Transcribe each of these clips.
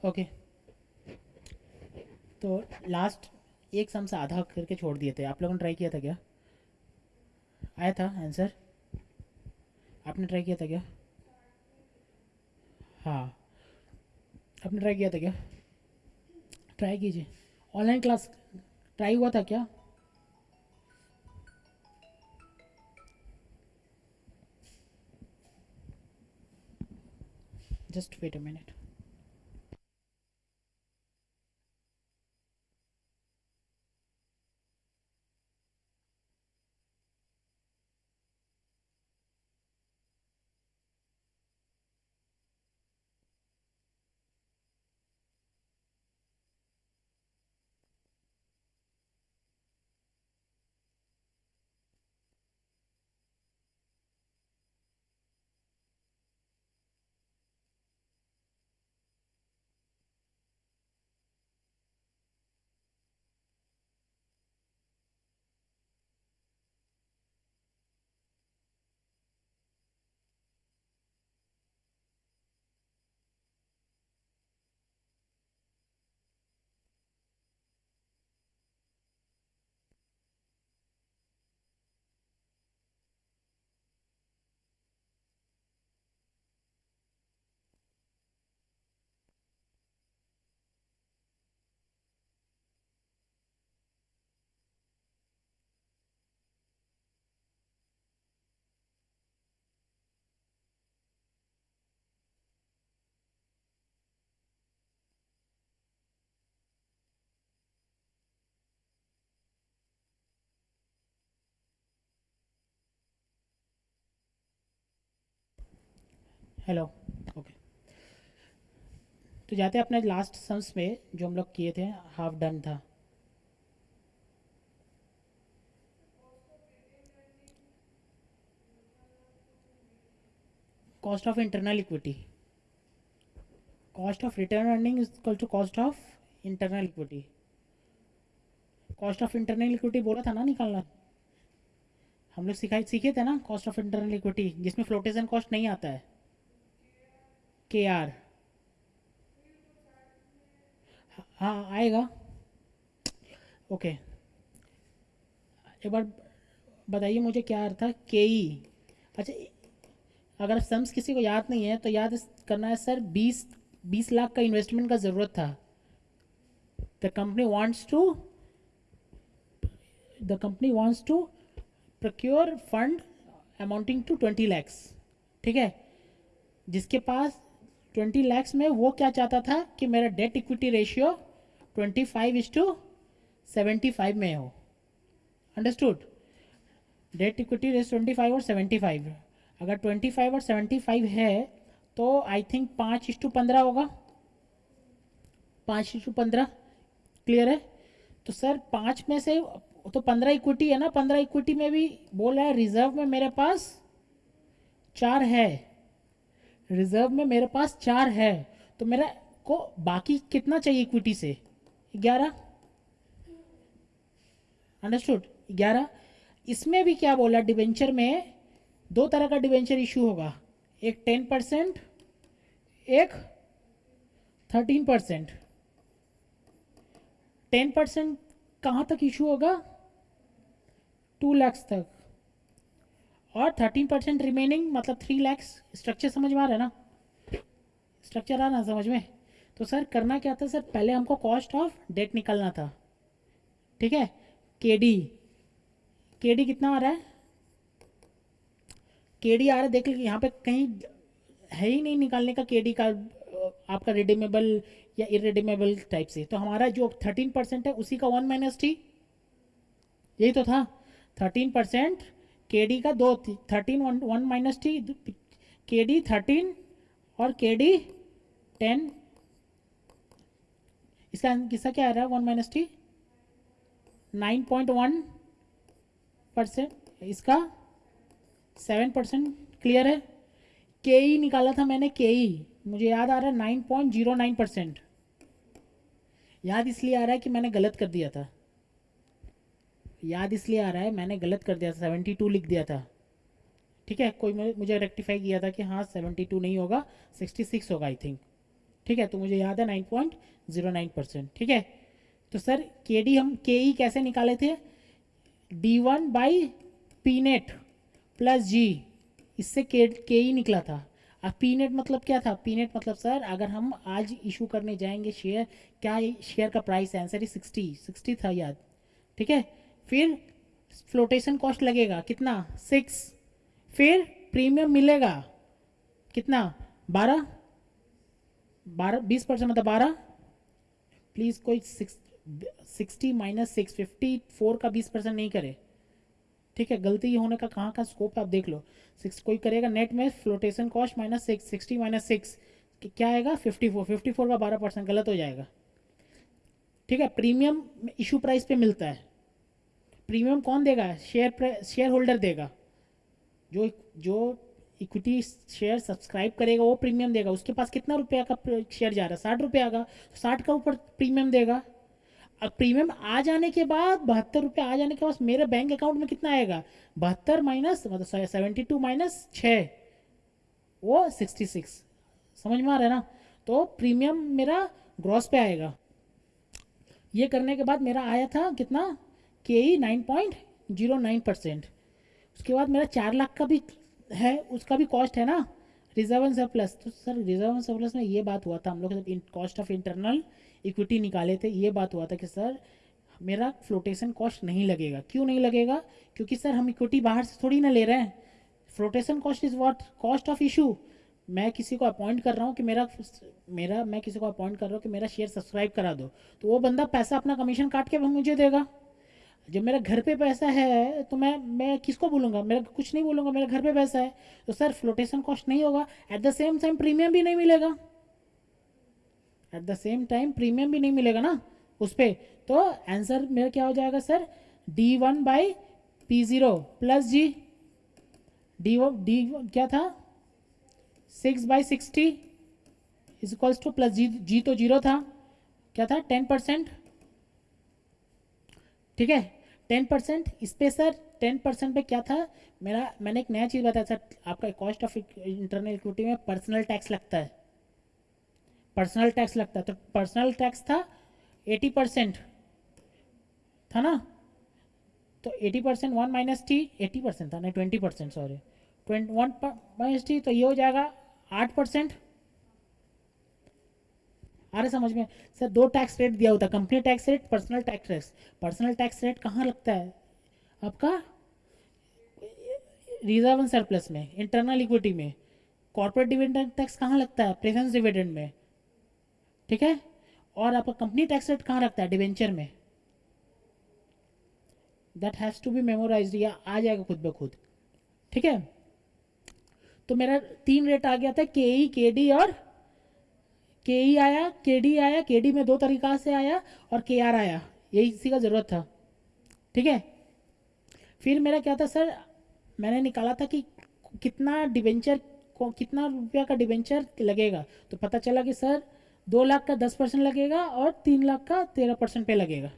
Okay, तो last एक सम से आधा करके छोड़ दिए थे। आप लोगों ने ट्राई किया था क्या? आया था आंसर? आपने ट्राई किया था क्या? हाँ, आपने ट्राई किया था क्या? ट्राई कीजिए। ऑनलाइन क्लास ट्राई हुआ था क्या? Just wait a minute. Hello. Okay, तो जाते हैं अपने लास्ट सम्स में जो हम लोग किए थे, हाफ डन था। Cost of internal equity, cost of return earning is equal to cost of internal equity. Cost of internal equity बोला था ना निकालना। हम लोग सीखे थे ना कॉस्ट ऑफ इंटरनल इक्विटी, जिसमें फ्लोटेशन कॉस्ट नहीं आता है। के आर। हाँ आएगा। ओके, एक बार बताइए मुझे क्या अर्थ था के ई। अच्छा, अगर सम्स किसी को याद नहीं है तो याद करना है सर। 20 लाख का इन्वेस्टमेंट का ज़रूरत था। The company wants to the company wants to procure fund amounting to 20 lakhs। ठीक है, जिसके पास 20 lakhs में वो क्या चाहता था कि मेरा डेट इक्विटी रेशियो 25:75 में हो। अंडरस्टूड? डेट इक्विटी रेशियो 25 और 75। अगर 25 और 75 है तो आई थिंक 5:15 होगा। 5:15 क्लियर है? तो सर 5 में से तो 15 इक्विटी है ना। 15 इक्विटी में भी बोल रहा है रिजर्व में मेरे पास 4 है। रिजर्व में मेरे पास 4 है, तो मेरा को बाकी कितना चाहिए इक्विटी से? 11। अंडरस्टूड? 11। इसमें भी क्या बोला, डिवेंचर में दो तरह का डिवेंचर इशू होगा, एक 10%, एक 13%। 10% कहाँ तक इशू होगा? 2 lakhs तक। और 13% रिमेनिंग मतलब 3 lakhs। स्ट्रक्चर समझ में आ रहा है ना? स्ट्रक्चर आ रहा है समझ में? तो सर करना क्या था सर, पहले हमको कॉस्ट ऑफ डेट निकालना था। ठीक है, के डी। के डी कितना आ रहा है? के डी आ रहा है, देख लीजिए यहाँ पे कहीं है ही नहीं निकालने का के डी का। आपका रिडीमेबल या इरेडीमेबल टाइप से, तो हमारा जो 13% है उसी का 1 - t, यही तो था। 13% के डी का दो, 13 1 - t, के डी 13 और के डी 10। इसका किस्सा क्या आ रहा है? 1 - t 9.1%, इसका 7%। क्लियर है? के ई निकाला था मैंने, के ई मुझे याद आ रहा है 9.09%। याद इसलिए आ रहा है कि मैंने गलत कर दिया था। याद इसलिए आ रहा है मैंने गलत कर दिया था, 72 लिख दिया था। ठीक है, कोई मुझे रेक्टिफाई किया था कि हाँ 72 नहीं होगा, 66 होगा आई थिंक। ठीक है, तो मुझे याद है 9.09%। ठीक है, तो सर के डी हम के ई कैसे निकाले थे, D1 by P net plus G, इससे के ई निकला था। अब पी नेट मतलब क्या था, पी नेट मतलब सर अगर हम आज इशू करने जाएंगे शेयर, क्या शेयर का प्राइस है, आंसर ही 60 था याद। ठीक है, फिर फ्लोटेशन कॉस्ट लगेगा कितना 6, फिर प्रीमियम मिलेगा कितना 12, 20% मतलब 12, प्लीज़ कोई 60 माइनस 654 का 20% नहीं करे। ठीक है, गलती होने का कहाँ का स्कोप है आप देख लो। 6 कोई करेगा नेट में फ्लोटेशन कॉस्ट माइनस 6, 60 माइनस 6 क्या आएगा 54, 54 का 12% गलत हो जाएगा। ठीक है, प्रीमियम इशू प्राइस पे मिलता है। प्रीमियम कौन देगा, शेयर होल्डर देगा, जो जो इक्विटी शेयर सब्सक्राइब करेगा वो प्रीमियम देगा। उसके पास कितना रुपया का शेयर जा रहा है, 60 रुपया का, 60 का ऊपर प्रीमियम देगा। अब प्रीमियम आ जाने के बाद 72 रुपये आ जाने के बाद मेरे बैंक अकाउंट में कितना आएगा, 72 माइनस मतलब 72 माइनस 6, वो 66। समझ में आ रहा है ना, तो प्रीमियम मेरा ग्रॉस पे आएगा। ये करने के बाद मेरा आया था कितना, के ई 9.09%। उसके बाद मेरा 4 लाख का भी है, उसका भी कॉस्ट है ना, रिजर्व एंड सरप्लस। तो सर रिजर्व एंड सरप्लस में ये बात हुआ था, हम लोग जब कॉस्ट ऑफ इंटरनल इक्विटी निकाले थे, ये बात हुआ था कि सर मेरा फ्लोटेशन कॉस्ट नहीं लगेगा। क्यों नहीं लगेगा, क्योंकि सर हम इक्विटी बाहर से थोड़ी ना ले रहे हैं। Flotation cost is what, cost of issue. मैं किसी को अपॉइंट कर रहा हूँ कि मेरा मेरा मैं किसी को अपॉइंट कर रहा हूँ कि मेरा शेयर सब्सक्राइब करा दो, तो वो बंदा पैसा अपना कमीशन काट के मुझे देगा। जब मेरा घर पे पैसा है तो मैं किसको बोलूँगा, मेरा कुछ नहीं बोलूँगा, मेरा घर पे पैसा है। तो सर फ्लोटेशन कॉस्ट नहीं होगा, at the same time premium भी नहीं मिलेगा, at the same time premium भी नहीं मिलेगा ना उस पर। तो आंसर मेरा क्या हो जाएगा sir, D1 by P0 plus G, D क्या था 6/60 is equals to plus G तो जीरो था, क्या था 10%। ठीक है, 10% इस पे सर 10% पे क्या था मेरा, मैंने एक नया चीज़ बताया सर, आपका कॉस्ट ऑफ इंटरनल इक्विटी में पर्सनल टैक्स लगता है, पर्सनल टैक्स लगता है। तो पर्सनल टैक्स था 80% था ना, तो 80% 1 माइनस टी, 80% था नहीं 20%, सॉरी 1 माइनस टी, तो ये हो जाएगा 8%। आ रहा समझ में सर, दो टैक्स रेट दिया होता है, company tax rate, personal tax rate. Personal tax rate कहाँ लगता है आपका, रिजर्व एंड सरप्लस में, इंटरनल इक्विटी में। कॉर्पोरेट डिविडेंड टैक्स कहाँ लगता है, प्रेफरेंस डिविडेंड में। ठीक है, और आपका कंपनी टैक्स रेट कहाँ लगता है, डिवेंचर में। That has to be memorised, या आ जाएगा खुद ब खुद। ठीक है, तो मेरा 3 रेट आ गया था, के ई के डी और के ई आया, के डी आया, के डी में 2 तरीका से आया, और के आर आया, यही इसी का ज़रूरत था। ठीक है, फिर मेरा क्या था सर, मैंने निकाला था कि कितना डिवेंचर को कितना रुपया का डिवेंचर लगेगा। तो पता चला कि सर 2 लाख का 10% लगेगा और 3 लाख का 13% पे लगेगा,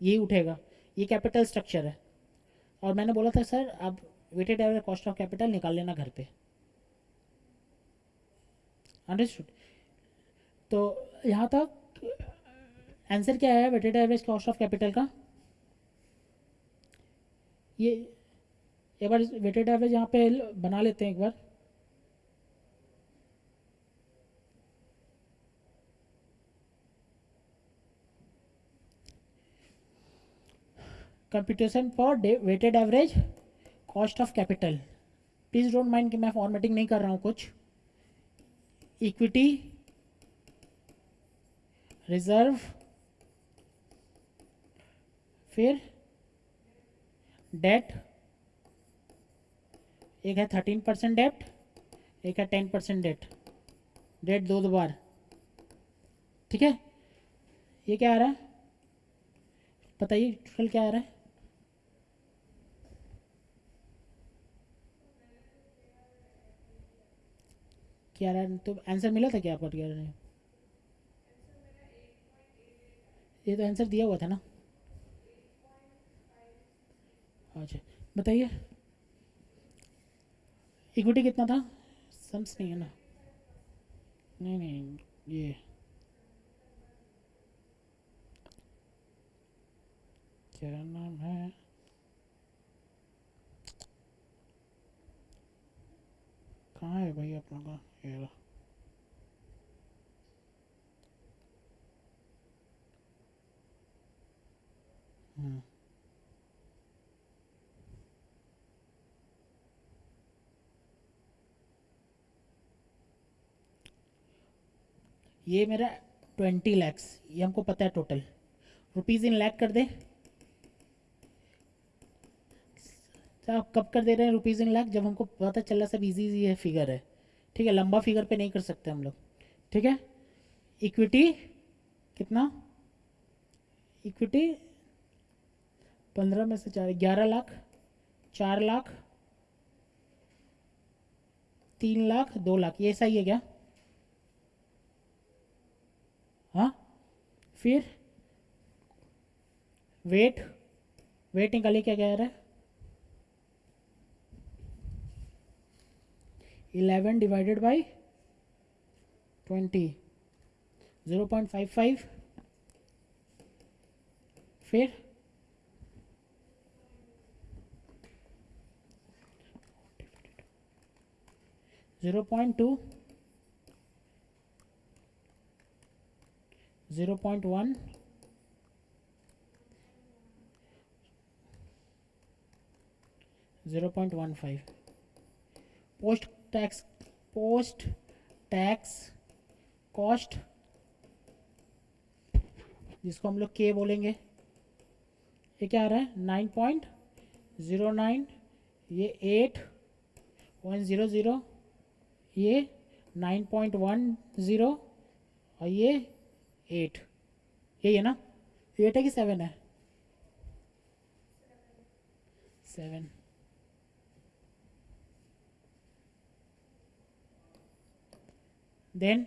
यही उठेगा। ये कैपिटल स्ट्रक्चर है। और मैंने बोला था सर अब weighted average cost of capital निकाल लेना घर पे। अंडरस्टूड, तो यहाँ तक आंसर क्या है weighted average cost of capital का। ये एक बार वेटेड एवरेज यहाँ पे बना लेते हैं एक बार। Computation for weighted average cost of capital, please don't mind कि मैं फॉर्मेटिंग नहीं कर रहा हूँ कुछ। इक्विटी, रिजर्व, फिर डेट, एक है 13% डेट, एक है 10% डेट, डेट दो बार। ठीक है, ये क्या आ रहा है बताइए, टोटल क्या आ रहा है। क्या आ रहा है, तो आंसर मिला था क्या आपको, क्या रहा है, ये तो आंसर दिया हुआ था ना। अच्छा बताइए, इक्विटी कितना था, सम्स नहीं है ना, नहीं नहीं ये क्या नाम है, कहाँ है भाई अपना का, ये रहा। हम्म, ये मेरा 20 lakhs, ये हमको पता है टोटल। रुपीज़ इन लैख कर दे, तो आप कब कर दे रहे हैं रुपीज़ इन लाख, जब हमको पता चल रहा सब इजी इजी है फिगर है। ठीक है, लंबा फिगर पे नहीं कर सकते हम लोग। ठीक है, इक्विटी कितना, इक्विटी 15 में से 4, 11 लाख, 4 लाख, 3 लाख, 2 लाख, ये सही है क्या? हाँ, फिर वेट, वेट निकालिए क्या कह रहा है, 11 डिवाइडेड बाई 20, 0.55, फिर 0.2, 0.1, 0.15, post tax, post tax cost, जिसको हम लोग के बोलेंगे, ये क्या आ रहा है 9.09, ये 8.00, ये 9.10, और ये 8, यही है ना? 8 है कि 7 है? 7। देन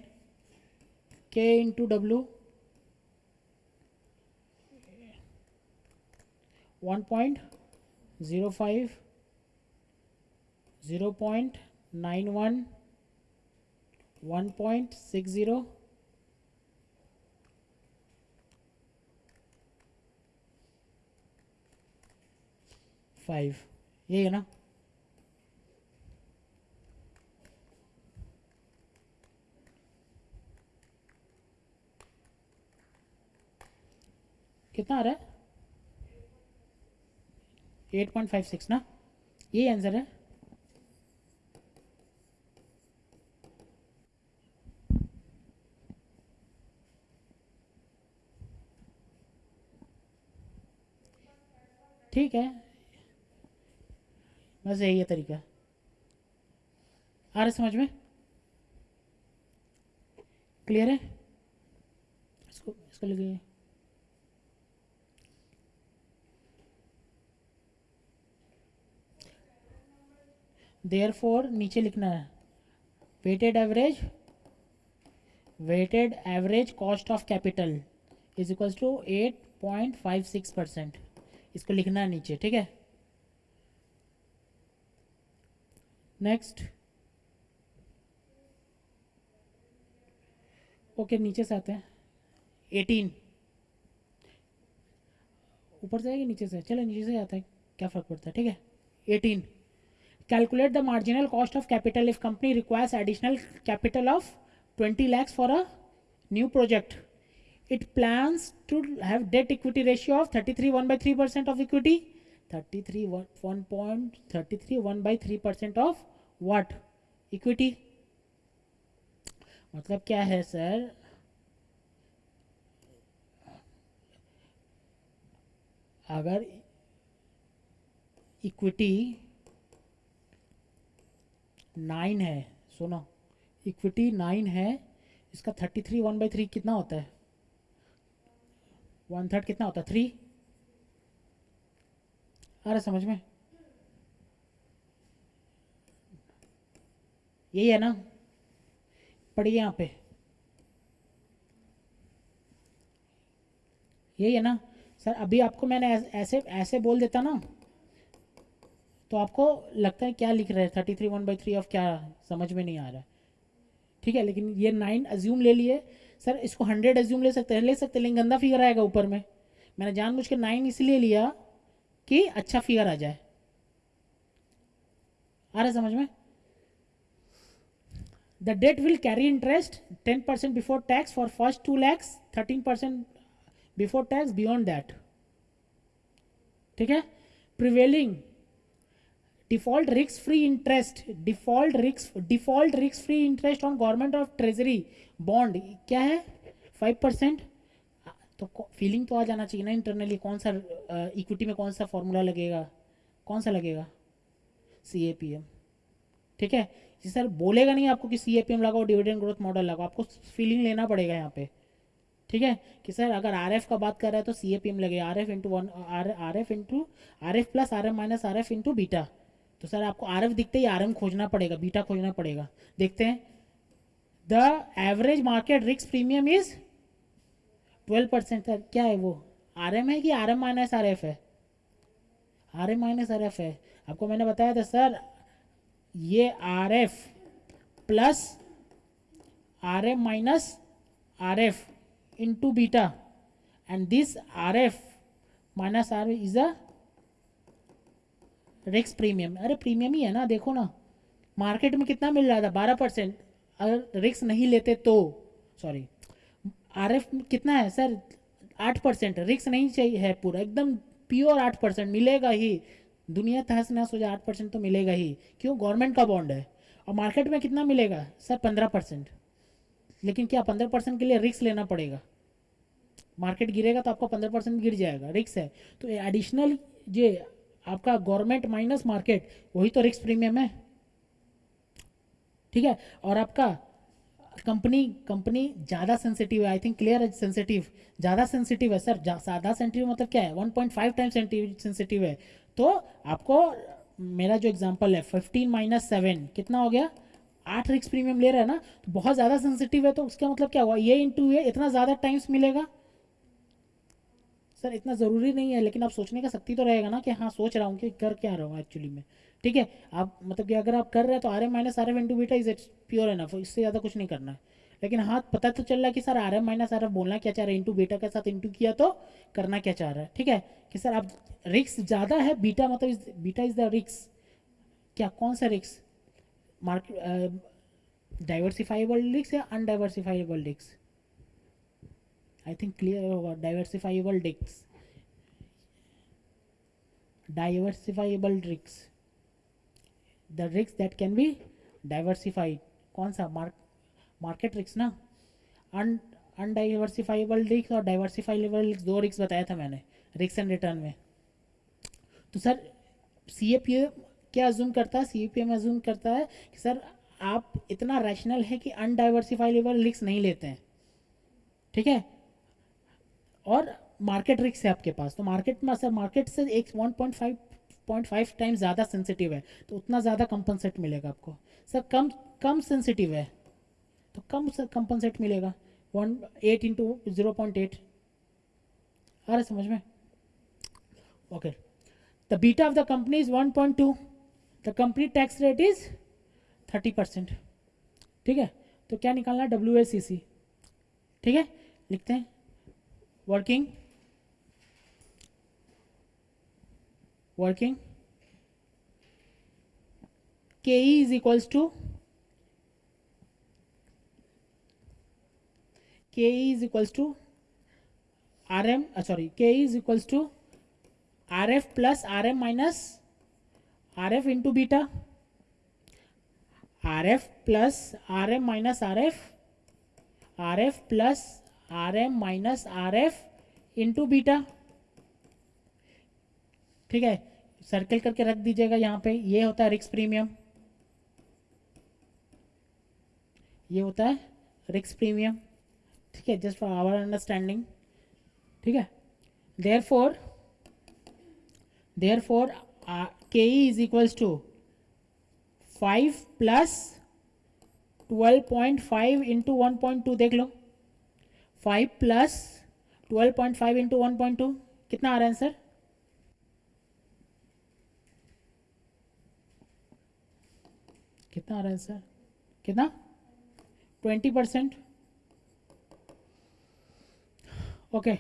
K इंटू W 1.05, 0.91, 1.60, 5, यही है ना? कितना आ रहा है? 8.56 ना, यही आंसर है। ठीक है, बस यही है तरीका। आ रहा है समझ में? क्लियर है? इसको इसको लिखिए, देयरफॉर नीचे लिखना है weighted average, weighted average cost of capital is equals to 8.56%, इसको लिखना है नीचे। ठीक है, नेक्स्ट। ओके, नीचे से आते हैं 18, ऊपर से आएगी नीचे से, चलो नीचे से आता है, क्या फ़र्क पड़ता है। ठीक है, 18, calculate the marginal cost of capital if company requires additional capital of 20 lakhs for a new project. It plans to have debt equity ratio of 33 1 by 3% of equity, 33 1.33 1 by 3% of what equity। मतलब क्या है sir, अगर equity 9 है, सुनो, equity 9 है, इसका 33 1 by 3 कितना होता है, 1/3 कितना होता है, 3। आ रहा समझ में? यही है ना, पढ़िए यहाँ पे, यही है ना सर। अभी आपको मैंने ऐसे ऐसे बोल देता ना, तो आपको लगता है क्या लिख रहे हैं, 33 1 by 3 ऑफ क्या, समझ में नहीं आ रहा है। ठीक है, लेकिन ये 9 अज्यूम ले लिए सर, इसको 100 अज्यूम ले सकते हैं, लेकिन गंदा फिगर आएगा ऊपर में। मैंने जानबूझ के 9 इसलिए लिया कि अच्छा फिगर आ जाए। आ रहा है समझ में? The debt will carry interest 10% before tax for first 2 lakhs, 13% before tax beyond that. ठीक है। Prevailing default risk free interest, default risk free interest on government of treasury bond क्या है? 5%। तो फीलिंग तो आ जाना चाहिए ना इंटरनली, कौन सा इक्विटी में कौन सा फॉर्मूला लगेगा, कौन सा लगेगा? CAPM। ठीक है। जी सर बोलेगा नहीं आपको कि CAPM लगाओ, डिविडेंड ग्रोथ मॉडल लगाओ, आपको फीलिंग लेना पड़ेगा यहाँ पे। ठीक है कि सर अगर RF का बात कर रहा है तो CAPM लगेगा, RF into one, RF into RF plus RM minus RF into beta. तो सर आपको RF दिखते ही RM खोजना पड़ेगा, बीटा खोजना पड़ेगा। देखते हैं, the average market risk premium is 12%। Sir क्या है वो, RM है कि RM माइनस RF है? RM माइनस RF है। आपको मैंने बताया था सर ये RF plus RM minus RF into beta and this RF minus RF is a risk premium. अरे प्रीमियम ही है ना, देखो ना मार्केट में कितना मिल रहा था, 12%। अगर रिस्क नहीं लेते तो, सॉरी, RF कितना है सर? 8%। रिस्क नहीं चाहिए है, पूरा एकदम प्योर 8% मिलेगा ही। दुनिया तहस नहस हो जाए 8% तो मिलेगा ही। क्यों? गवर्नमेंट का बॉन्ड है। और मार्केट में कितना मिलेगा सर? 15%। लेकिन क्या 15% के लिए रिस्क लेना पड़ेगा? मार्केट गिरेगा तो आपका 15% गिर जाएगा, रिस्क है। तो एडिशनल ये आपका गवर्नमेंट माइनस मार्केट, वही तो रिस्क प्रीमियम है। ठीक है। और आपका कंपनी कंपनी ज़्यादा सेंसिटिव है, आई थिंक क्लियर है, सेंसिटिव, ज़्यादा सेंसिटिव है सर। ज़्यादा सेंसिटिव मतलब क्या है? 1.5 टाइम सेंसिटिव है। तो आपको मेरा जो एग्जांपल है 15 माइनस 7 कितना हो गया? 8 रिस्क प्रीमियम ले रहा है ना, तो बहुत ज़्यादा सेंसिटिव है। तो उसका मतलब क्या हुआ? ये इंटू ये इतना ज़्यादा टाइम्स मिलेगा। सर इतना ज़रूरी नहीं है, लेकिन आप सोचने का शक्ति तो रहेगा ना कि हाँ सोच रहा हूँ कि कर क्या रहा हूँ एक्चुअली में। ठीक है। आप मतलब कि अगर आप कर रहे हैं तो RM minus RF into beta is it's pure enough, इससे ज़्यादा कुछ नहीं करना है। लेकिन हाँ पता तो चल रहा है कि सर RM माइनस RF बोलना क्या चाह रहे हैं, इंटू बीटा के साथ इंटू किया तो करना क्या चाह रहा है। ठीक है कि सर आप रिक्स ज़्यादा है, बीटा मतलब बीटा इज द रिक्स। क्या कौन सा रिक्स? मार्केट डाइवर्सिफाइबल रिक्स या अनडाइवर्सिफाइबल रिक्स? आई थिंक क्लियर होगा, डाइवर्सिफाइबल रिक्स, डाइवर्सिफाइबल रिक्स, द रिक्स दैट कैन बी डाइवर्सिफाइड। कौन सा? मार्केट रिक्स ना। अन अनडाइवर्सिफाइबल रिक्स और डाइवर्सिफाइबल रिक्स, दो रिक्स बताया था मैंने रिक्स एंड रिटर्न में। तो सर CAPM क्या अज्यूम करता है? CAPM अज्यूम करता है कि सर आप इतना रैशनल है कि अनडाइवर्सिफाइबल रिक्स नहीं लेते हैं। ठीक है। और मार्केट रिस्क है आपके पास, तो मार्केट में सर मार्केट से एक 1.5 टाइम्स ज़्यादा सेंसिटिव है, तो उतना ज़्यादा कंपनसेट मिलेगा आपको। सर कम कम सेंसिटिव है तो कम कंपनसेट मिलेगा, 8 इंटू 0.8। आ रहा समझ में? Okay. The beta of the company is 1.2, the company tax rate is 30%। ठीक है। तो क्या निकालना है? WACC। ठीक है, लिखते हैं working working KE is equals to RM, sorry, KE is equals to RF plus RM minus RF into beta, RF plus RM minus RF, RF plus RM minus RF into beta। ठीक है, circle करके रख दीजिएगा यहाँ पे। ये होता है रिस्क प्रीमियम, ये होता है रिस्क प्रीमियम। ठीक है, जस्ट फॉर आवर अंडरस्टैंडिंग। ठीक है। Therefore KE is equals to 5 plus 12.5 into 1.2। देख लो 5 प्लस 12.5 इंटू 1.2 कितना आ रहा है आंसर? कितना आ रहा है आंसर? कितना? 20%। ओके।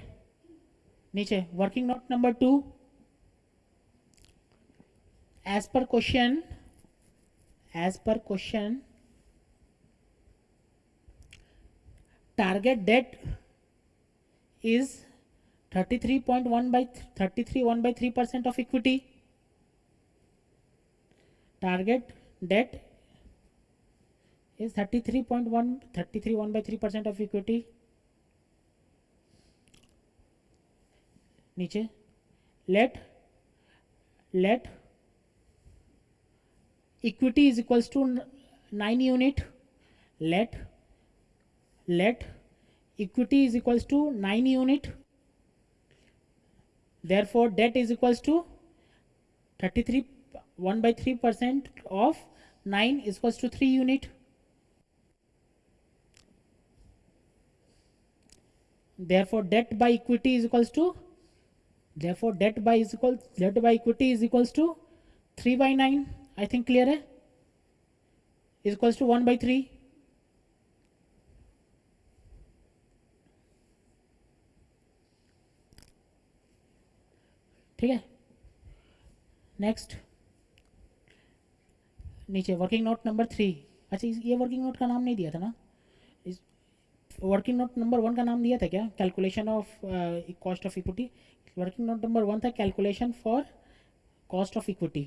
नीचे working note number 2, as per question target debt is 33.1 of equity. Target debt is 33.1 of equity. नीचे let equity is equals to 9 unit. Let equity is equals to 9 unit. Therefore debt is equals to 1/3% of 9 is equals to 3 unit. Therefore debt by equity is equals to debt by equity is equals to 3/9. I think clear है, is equals to 1/3. ठीक है. Next नीचे working note number 3. अच्छा ये working note का नाम नहीं दिया था ना, इस वर्किंग नोट नंबर 1 का नाम दिया था क्या, calculation of cost of equity. Working note number 1 था calculation for cost of equity.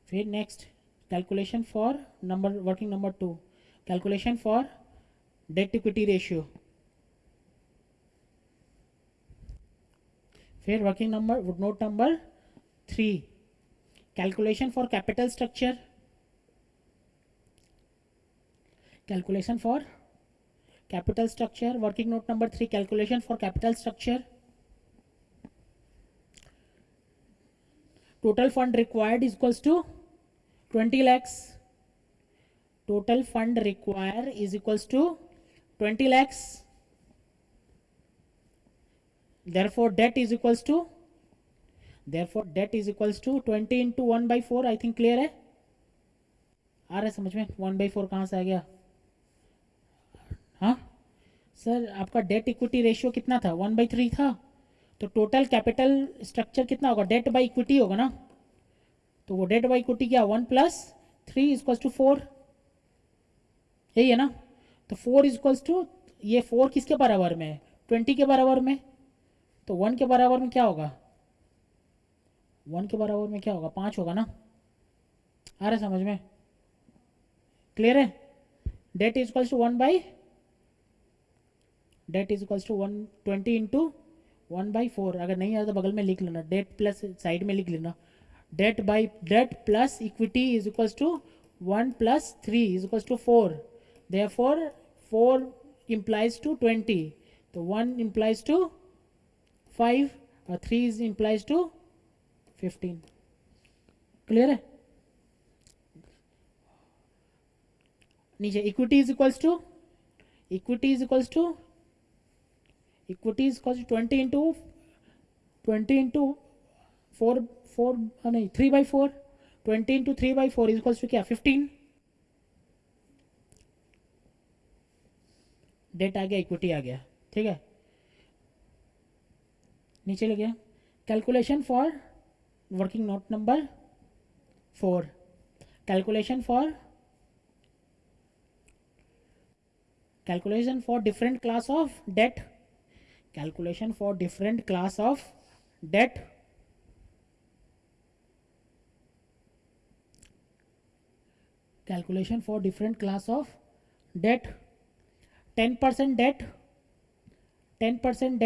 फिर next calculation for working number 2 calculation for debt equity ratio. फिर working note number 3 calculation for capital structure. Calculation for capital structure. Working note number 3 calculation for capital structure. Total fund required is equals to 20 lakhs. Total fund required is equals to 20 lakhs. Therefore debt is equals to 20 into 1/4. I think clear है, आ रहा है समझ में. 1/4 कहाँ से आ गया. हाँ sir आपका डेट इक्विटी रेशियो कितना था, 1/3 था. तो टोटल कैपिटल स्ट्रक्चर कितना होगा, डेट बाई इक्विटी होगा ना. तो वो डेट बाई इक्विटी क्या, 1 + 3 इक्वल्स टू 4. यही है ना. तो 4 इक्वल्स टू, ये 4 किसके बराबर में है, 20 के बराबर में. तो 1 के बराबर में क्या होगा, 1 के बराबर में क्या होगा, 5 होगा ना. आ रहा है समझ में, क्लियर है. Debt is equals to 20 into 1/4. अगर नहीं आता तो बगल में लिख लेना, डेट प्लस साइड में लिख लेना. Debt plus equity is equals to 1 + 3 is equals to 4. Therefore 4 implies to 20. तो 1 implies to 5 और 3 implies to 15. क्लियर है. नीचे equity is equals to 20 into 4 नहीं 3/4. 20 इंटू 3/4 इज इक्वल्स टू क्या, 15. डेट आ गया, इक्विटी आ गया. ठीक है. नीचे लग गया. Calculation for working note number 4 calculation for different class of debt. Calculation for different class of debt. Calculation for different class of debt. 10% debt 10%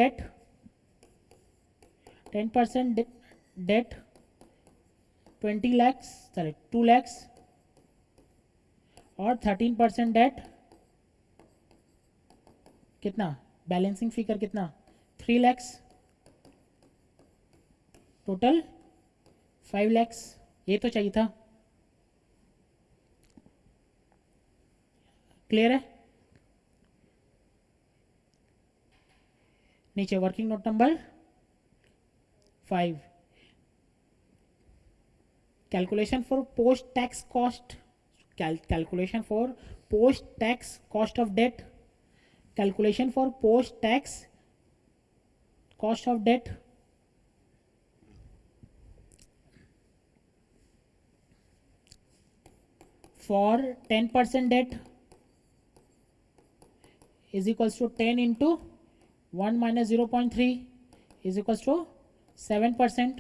debt 20 lakhs, sorry 2 lakhs. और 13% date कितना, balancing figure कितना, 3 lakhs. Total 5 lakhs. ये तो चाहिए था. Clear है. नीचे working note number 5 calculation for post tax cost. Calculation for post tax cost of debt, calculation for post tax cost of debt for 10% debt is equals to 10 into 1 minus 0.3 is equals to 7%.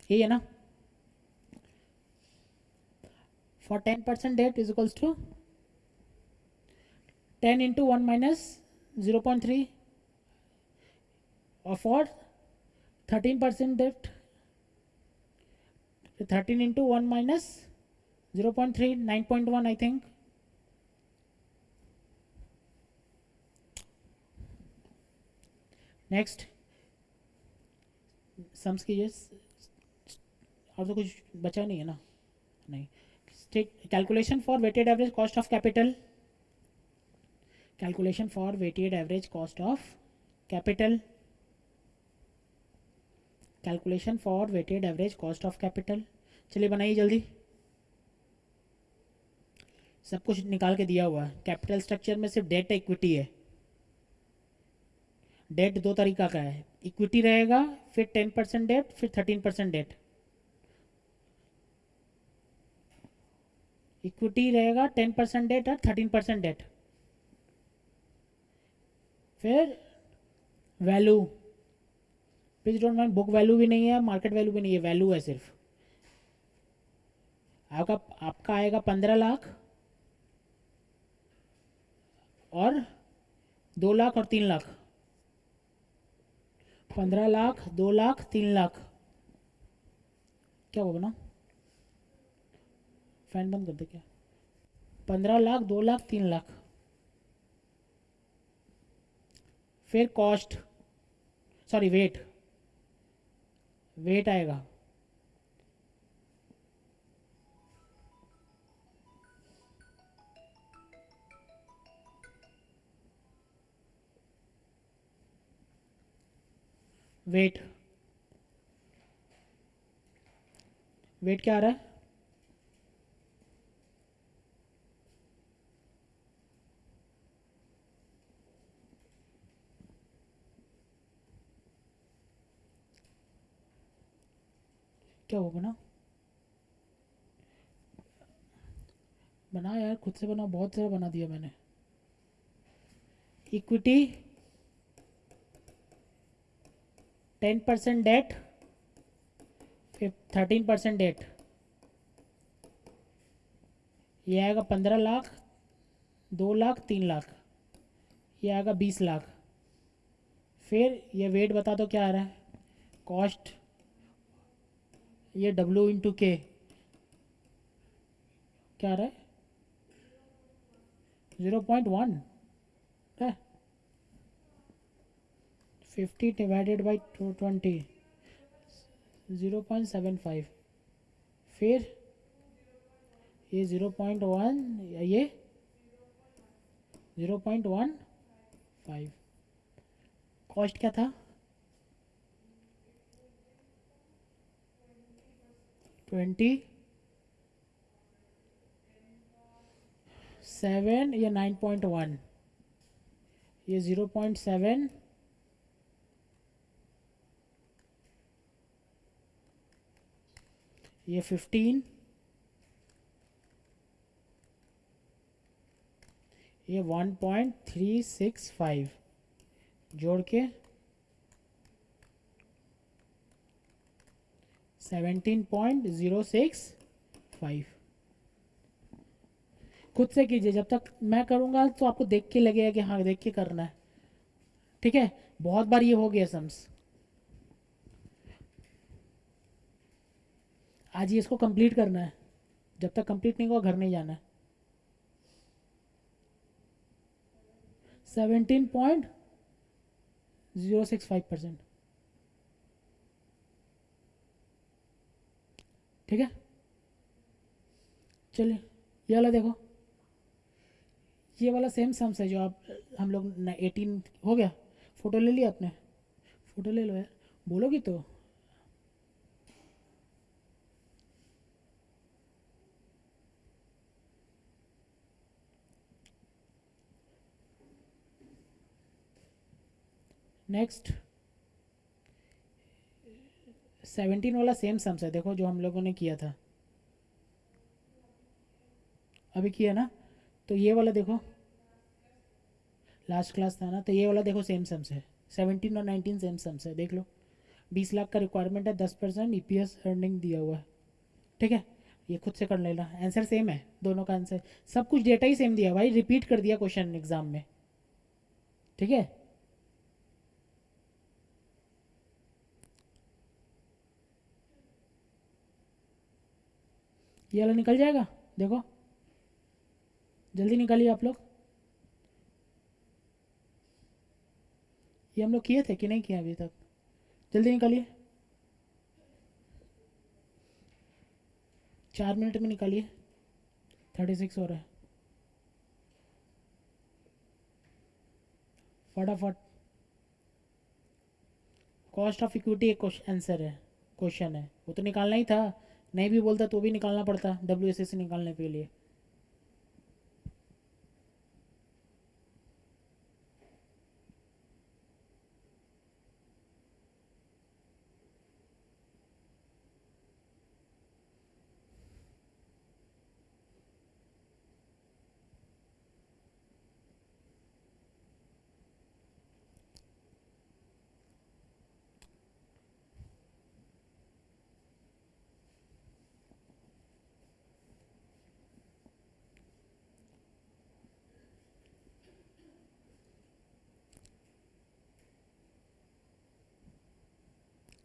यही है ना? For 10% debt is equals to 10 into 1 minus 0.3, or for 13% debt 13 into 1 minus 0.3, 9.1 I think. Next sums कीजिए, और तो कुछ बचा नहीं है ना? नहीं. Calculation for weighted average cost of capital, calculation for weighted average cost of capital, calculation for weighted average cost of capital. चलिए बनाइए जल्दी, सब कुछ निकाल के दिया हुआ है. कैपिटल स्ट्रक्चर में सिर्फ डेट इक्विटी है. डेट दो तरीका का है, इक्विटी रहेगा, फिर 10% डेट, फिर 13% डेट. इक्विटी रहेगा 10% डेट और 13% डेट. फिर value, please don't mind, book value भी नहीं है, मार्केट वैल्यू भी नहीं है, वैल्यू है सिर्फ. आपका आएगा 15 लाख और 2 लाख और 3 लाख. 15 लाख, 2 लाख, 3 लाख. क्या होगा ना? फैन बंद कर दे क्या? 15 लाख, 2 लाख, 3 लाख. फिर कॉस्ट, सॉरी वेट, वेट आएगा वेट, वेट क्या आ रहा है? क्या होगा ना? बना यार, खुद से बना, बहुत सारा बना दिया मैंने. इक्विटी 10% डेट, फिर 13% डेट. ये आएगा 15 लाख, 2 लाख, 3 लाख. ये आएगा 20 लाख. फिर ये वेट बता दो क्या आ रहा है? कॉस्ट, ये W इंटू के क्या आ रहा है? 0.1 है. 50 डिवाइडेड बाई 20, 0.75. फिर ये 0.1, ये 0.15. कॉस्ट क्या था? 27, ये 9.1, ये 0.7, ये 15, ये 1.365 जोड़ के 17.065. खुद से कीजिए, जब तक मैं करूँगा तो आपको देख के लगेगा कि हाँ देख के करना है. ठीक है, बहुत बार ये हो गया सम्स. आज ये इसको कंप्लीट करना है, जब तक कंप्लीट नहीं होगा घर नहीं जाना है. 17.065%. ठीक है, चलिए ये वाला देखो. ये वाला सेम सम्स है जो आप, हम लोग 18 हो गया. फोटो ले लिया आपने? फोटो ले लो यार, बोलोगी तो. नेक्स्ट 17 वाला सेम सम्स है, देखो जो हम लोगों ने किया था अभी किया ना, तो ये वाला देखो लास्ट क्लास था ना, तो ये वाला देखो सेम सम्स है, 17 और 19 सेम सम्स है, देख लो। 20 लाख का रिक्वायरमेंट है, 10% ईपीएस अर्निंग दिया हुआ है, ठीक है। ये खुद से कर लेना, आंसर सेम है दोनों का, आंसर सब कुछ डेटा ही सेम दिया भाई, रिपीट कर दिया क्वेश्चन एग्जाम में, ठीक है। ये वाला निकल जाएगा, देखो जल्दी निकालिए आप लोग। ये हम लोग किए थे कि नहीं किए अभी तक, जल्दी निकालिए, 4 मिनट में निकालिए, 36 हो रहा है, फटाफट। कॉस्ट ऑफ इक्विटी एक आंसर है, क्वेश्चन है, वो तो निकालना ही था, नहीं भी बोलता तो भी निकालना पड़ता WSS से निकालने के लिए।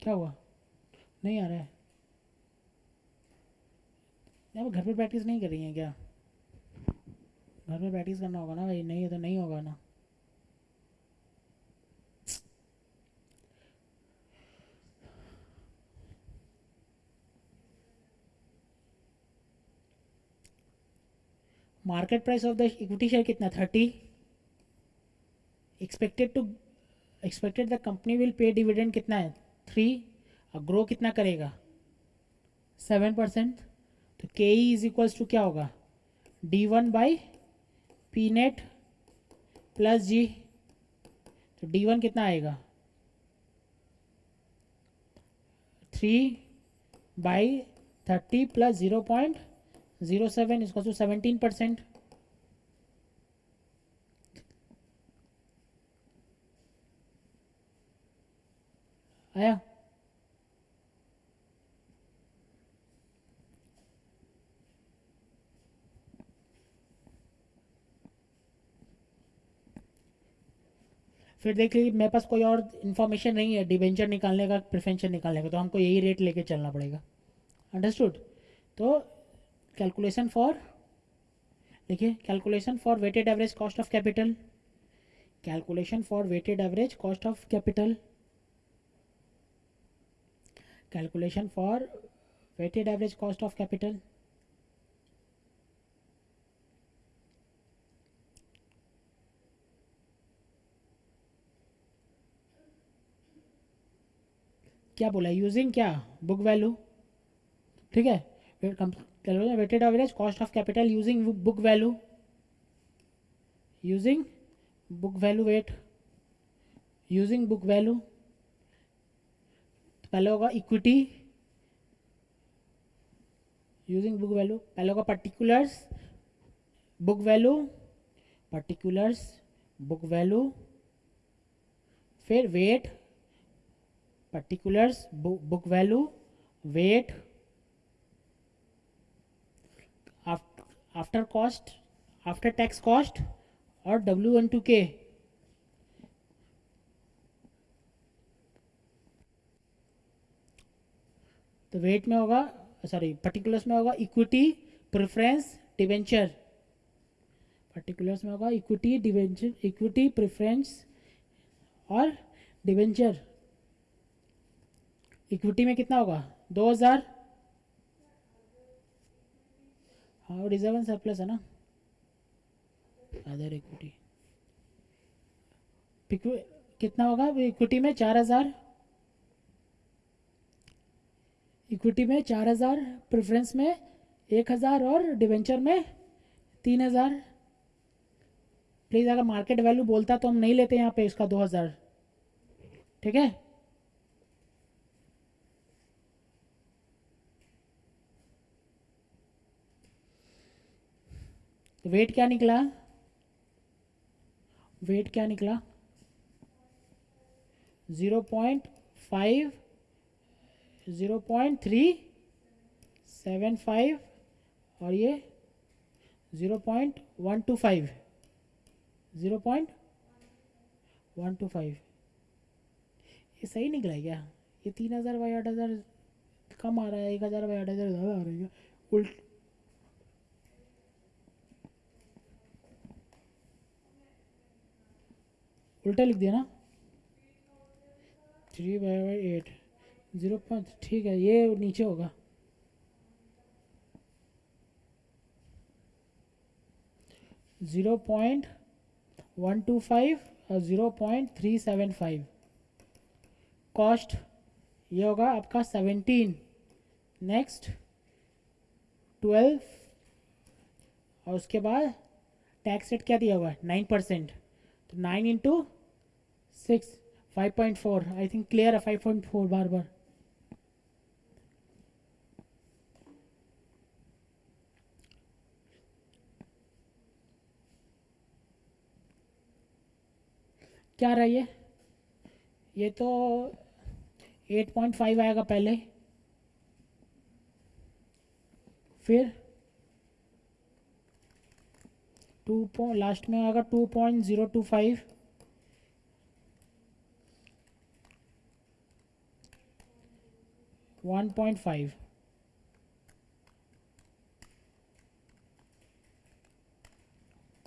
क्या हुआ, नहीं आ रहा है, यहाँ पर घर पे प्रैक्टिस नहीं कर रही हैं क्या, घर पे प्रैक्टिस करना होगा ना भाई, नहीं है तो नहीं होगा ना। Market price of the equity share कितना, 30। Expected the company will pay dividend कितना है, 3। और ग्रो कितना करेगा, 7%। तो के ई इज इक्वल्स टू क्या होगा, D1/P नेट प्लस जी। तो D1 कितना आएगा, 3/30 प्लस 0.07 इसको टू 17%। आया, फिर देख लीजिए मेरे पास कोई और इन्फॉर्मेशन नहीं है डिबेंचर निकालने का, प्रिफरेंशियल निकालने का, तो हमको यही रेट लेके चलना पड़ेगा, अंडरस्टूड। तो कैलकुलेशन फॉर, देखिए calculation for weighted average cost of capital, calculation for weighted average cost of capital, calculation for weighted average cost of capital. क्या बोला, यूजिंग क्या, बुक वैल्यू, ठीक है। Weighted average cost of capital using book value, using book value weight, using book value. पहले होगा equity, using book value, पहले होगा particulars book value, particulars book value, फिर weight, particulars book value, wait, after cost, after tax cost, और W1 to K। तो wait में होगा, sorry particulars में होगा इक्विटी, प्रेफरेंस, डिवेंचर। पर्टिकुलर्स में होगा इक्विटी, डिवेंचर, इक्विटी, प्रेफरेंस और डिवेंचर। इक्विटी में कितना होगा, 2000, हाँ रिजर्व एंड सरप्लस है ना, अदर इक्विटी। कितना होगा इक्विटी में, 4000, इक्विटी में 4000, प्रेफरेंस में 1000 और डिवेंचर में 3000। प्लीज़ अगर मार्केट वैल्यू बोलता तो हम नहीं लेते यहाँ पे इसका 2000, ठीक है। वेट क्या निकला, वेट क्या निकला 0.5 0.375 और ये 0.125 0.125। ये सही निकला है क्या? ये 3000 बाई 8000 कम आ रहा है, 1000 बाई 8000 ज़्यादा आ रही है। उल्ट उल्टा लिख दिया ना, 3/8 0. ठीक है, ये नीचे होगा 0.125 और 0.375। कॉस्ट ये होगा आपका 17, नेक्स्ट 12 और उसके बाद टैक्स रेट क्या दिया हुआ है 9%, तो 9 इंटू 6 5.4। आई थिंक क्लियर है 5.4 बार बार। क्या रहा ये तो 8.5 आएगा पहले, फिर लास्ट में आएगा 2.025, 1.5,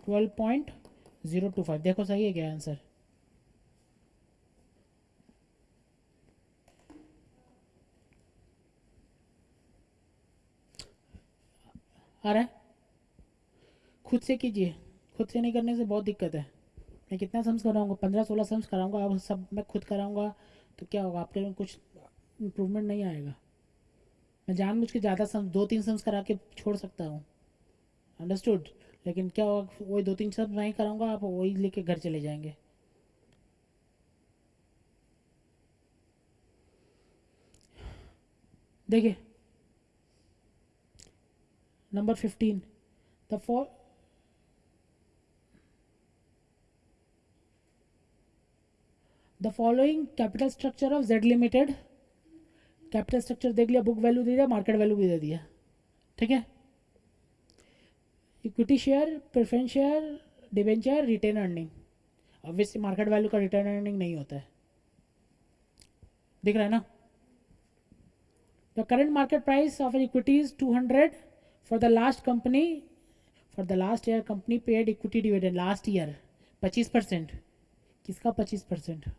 12.025। देखो सही है क्या आंसर? आ रहा है? खुद से कीजिए, खुद से नहीं करने से बहुत दिक्कत है। मैं कितना सम्स कराऊंगा, 15-16 सम्स कराऊंगा, अब सब मैं खुद कराऊंगा तो क्या होगा, आपके लिए कुछ इम्प्रूवमेंट नहीं आएगा। मैं जानबूझ के ज़्यादा सम्स 2-3 सम्स करा के छोड़ सकता हूँ, अंडरस्टूड। लेकिन क्या होगा, वही 2-3 सम्स मैं ही कराऊंगा, आप वही लेके घर चले जाएंगे। देखिए number 15, the for the following capital structure of Z limited. Capital structure देख लिया, बुक वैल्यू दे दिया, मार्केट वैल्यू भी दे दिया, ठीक है। Equity share, preference share, debenture, retained earning. Obviously market value का रिटर्न अर्निंग नहीं होता है, दिख रहा है ना। The current market price of an equity is 200 for the last company, for the last year company paid equity dividend last year 25%। किसका 25%?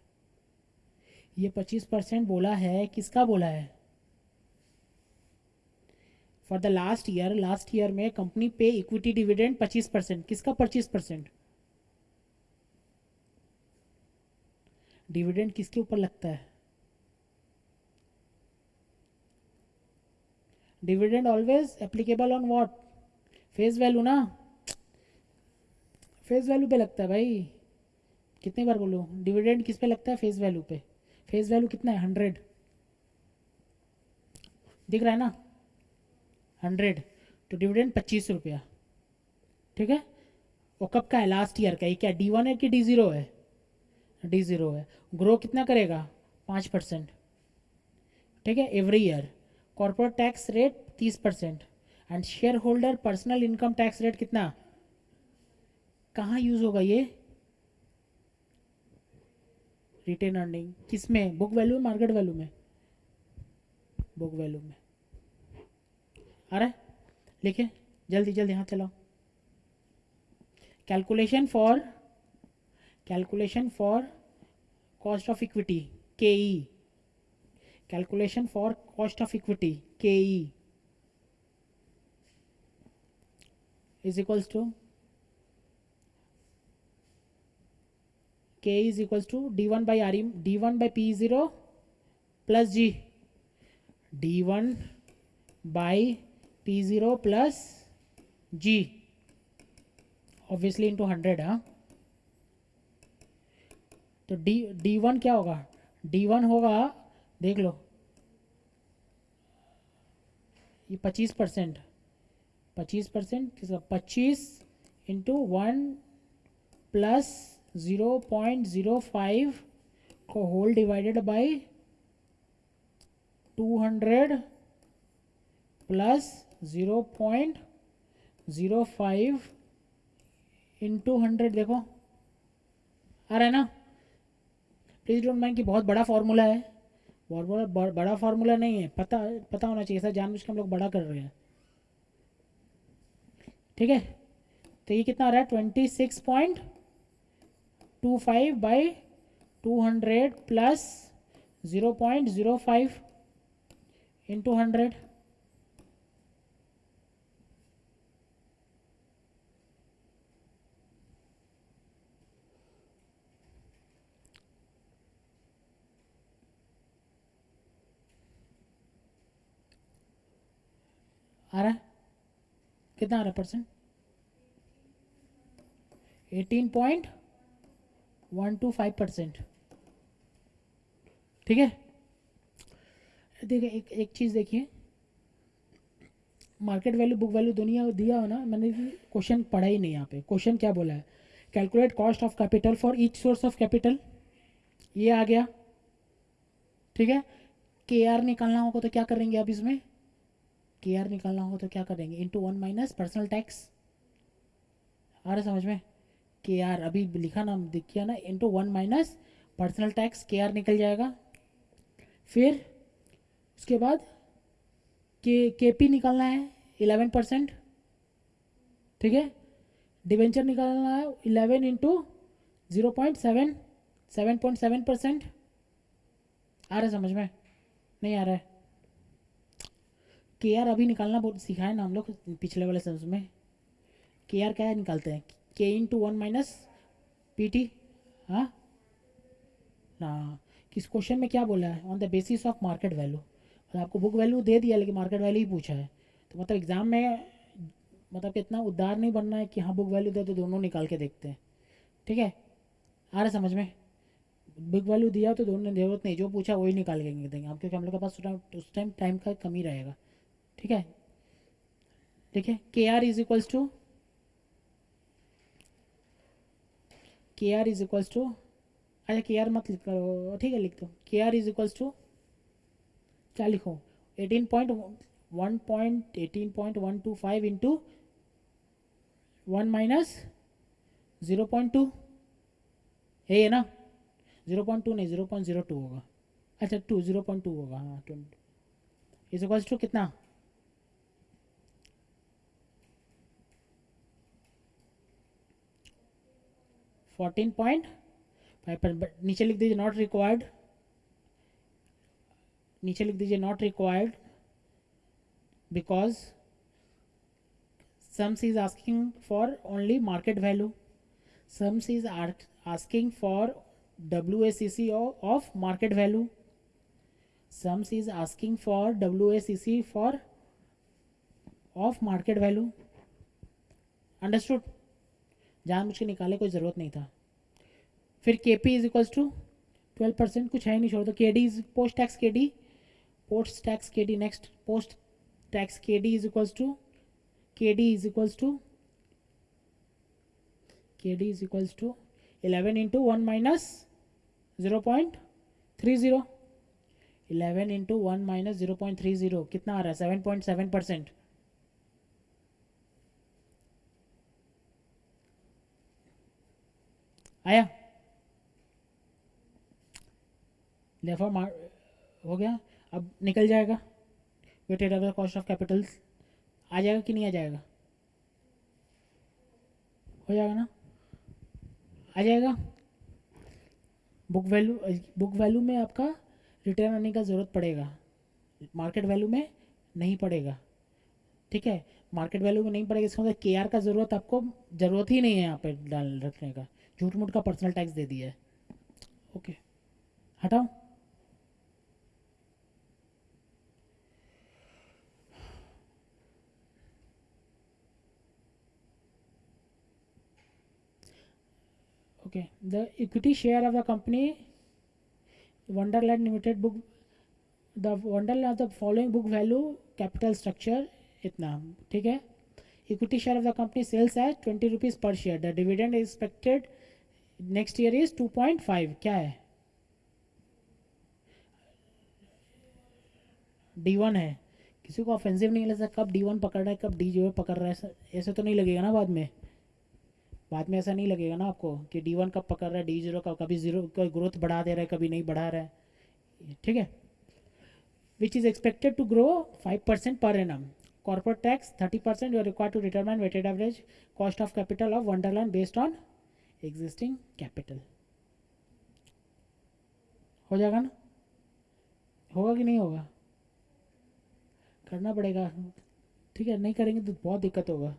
ये 25% बोला है, किसका बोला है? फॉर द लास्ट ईयर में कंपनी पे इक्विटी डिविडेंड 25%। किसका 25%? डिविडेंड किसके ऊपर लगता है? Dividend always applicable on what? Face value ना, फेस वैल्यू पे लगता है भाई। कितनी बार बोलूँ, डिविडेंड किस पे लगता है? फेस वैल्यू पे। फेस वैल्यू कितना है? 100, दिख रहा है ना, 100, तो डिविडेंड 25 रुपया, ठीक है। वो कब का है? लास्ट ईयर का। ये क्या D1 है कि D0 है? D0 है। ग्रो कितना करेगा? 5%, ठीक है, every year. Corporate tax rate 30%, and share holder personal income tax rate कितना? कहाँ यूज होगा ये? रिटेन अर्निंग किस में? बुक वैल्यू में, मार्केट वैल्यू में? बुक वैल्यू में। आ रहा है? लिखे जल्दी जल्दी, हाथ चलाओ। Calculation for cost of equity KE, calculation for cost of equity KE is equals to KE is equals to D1 by RE, D1 by P0 plus G, D1 by P0 plus G, obviously into 100। हाँ, तो D1 क्या होगा? D1 होगा, देख लो, ये 25%, 25% किसका, 25 × 1 plus 0.05 को whole divided by 200 plus 0.05 into 100, देखो आ रहा है ना। प्लीज डोंट माइंड कि बहुत बड़ा फार्मूला है, बहुत बड़ा फार्मूला नहीं है, पता पता होना चाहिए, ऐसा जानबूझ के हम लोग बड़ा कर रहे हैं, ठीक है। तो ये कितना आ रहा है, 26.25/200 प्लस 0.05 इंटू 100, आ रहा है, कितना आ रहा है परसेंट, 18.125%, ठीक है। देखिए एक चीज़ देखिए, मार्केट वैल्यू बुक वैल्यू दुनिया दिया हो ना, मैंने क्वेश्चन पढ़ा ही नहीं यहाँ पे। क्वेश्चन क्या बोला है, calculate cost of capital for each source of capital, ये आ गया, ठीक है। के आर निकालना होगा तो क्या करेंगे अब इसमें, के आर निकालना होगा तो क्या करेंगे, इंटू 1 माइनस पर्सनल टैक्स, आ रहा समझ में। के आर अभी लिखा ना, दिखिए ना, इंटू 1 माइनस पर्सनल टैक्स, के आर निकल जाएगा। फिर उसके बाद के पी निकालना है 11%, ठीक है। डिवेंचर निकालना है 11 इंटू 0.7, 7.7%, आ रहा है समझ में, नहीं आ रहा है। के आर अभी निकालना बहुत सिखाया ना हम लोग पिछले वाले सेंस में। के आर क्या निकालते हैं, के इंटू 1 माइनस पी टी, हाँ ना। किस क्वेश्चन में क्या बोला है, on the basis of market value, और आपको बुक वैल्यू दे दिया लेकिन मार्केट वैल्यू ही पूछा है। तो मतलब एग्जाम में मतलब कि इतना उदार नहीं बनना है कि हाँ बुक वैल्यू दे तो दोनों निकाल के देखते हैं, ठीक है। आ रहा समझ में, बुक वैल्यू दिया तो दोनों जरूरत नहीं, जो पूछा वही निकाल के देंगे हम, क्योंकि हम लोग के पास उस टाइम टाइम का कमी रहेगा, ठीक है। ठीक है, के आर इज इक्वल्स टू, के आर इज इक्वल्स टू, अच्छा के आर मत लिख करो, ठीक है लिख दो, के आर इज इक्वल्स टू क्या लिखो, 18.125 इंटू 1 माइनस 0.2, है ना, 0.2 नहीं 0.02 होगा, अच्छा 0.2 होगा, हाँ 20 इज इक्वल्स टू कितना, 14.5 पर, नीचे लिख दीजिए नॉट रिक्वायर्ड, नीचे लिख दीजिए not required because sums is asking for only market value, sums is asking for WACC of market value, sums is asking for WACC for of market value, understood, जानबूझ के निकाले कोई ज़रूरत नहीं था। फिर के पी इज इक्वल्स टू 12%, कुछ है ही नहीं, छोड़ दो। K D is post tax K D, post tax K D, next post tax K D is equals to, K D is equals to, K D is equals to 11 into 1 minus 0.30, 11 into 1 minus 0.30 कितना आ रहा है, 7.7%, आया, Laffer हो गया। अब निकल जाएगा weighted average cost of capitals, आ जाएगा कि नहीं आ जाएगा, हो जाएगा ना, आ जाएगा। बुक वैल्यू में आपका रिटर्न आने का ज़रूरत पड़ेगा, मार्केट वैल्यू में नहीं पड़ेगा, ठीक है। मार्केट वैल्यू में नहीं पड़ेगा, इसका मतलब के आर का ज़रूरत आपको ज़रूरत ही नहीं है यहाँ पे डाल रखने का, झूठ मूठ का पर्सनल टैक्स दे दिया है, ओके हटाओ। Okay, the equity share of the company Wonderland limited book, the Wonderland the following book value capital structure इतना, ठीक है। Equity share of the company sells at 20 rupees per share, the dividend is expected next year is 2.5, क्या है D1 है। किसी को offensive नहीं लगता कब D1 पकड़ रहा है कब D0 पकड़ रहा है, ऐसे तो नहीं लगेगा ना बाद में, बाद में ऐसा नहीं लगेगा ना आपको कि D1 कब पकड़ रहा है D0 का, कभी जीरो कोई ग्रोथ बढ़ा दे रहा है कभी नहीं बढ़ा रहा है, ठीक है। Which is expected to grow 5% per annum, corporate tax 30%, you are required to determine weighted average cost of capital of Wonderland based on existing capital. हो जाएगा ना, होगा कि नहीं होगा, करना पड़ेगा, ठीक है, नहीं करेंगे तो बहुत दिक्कत होगा,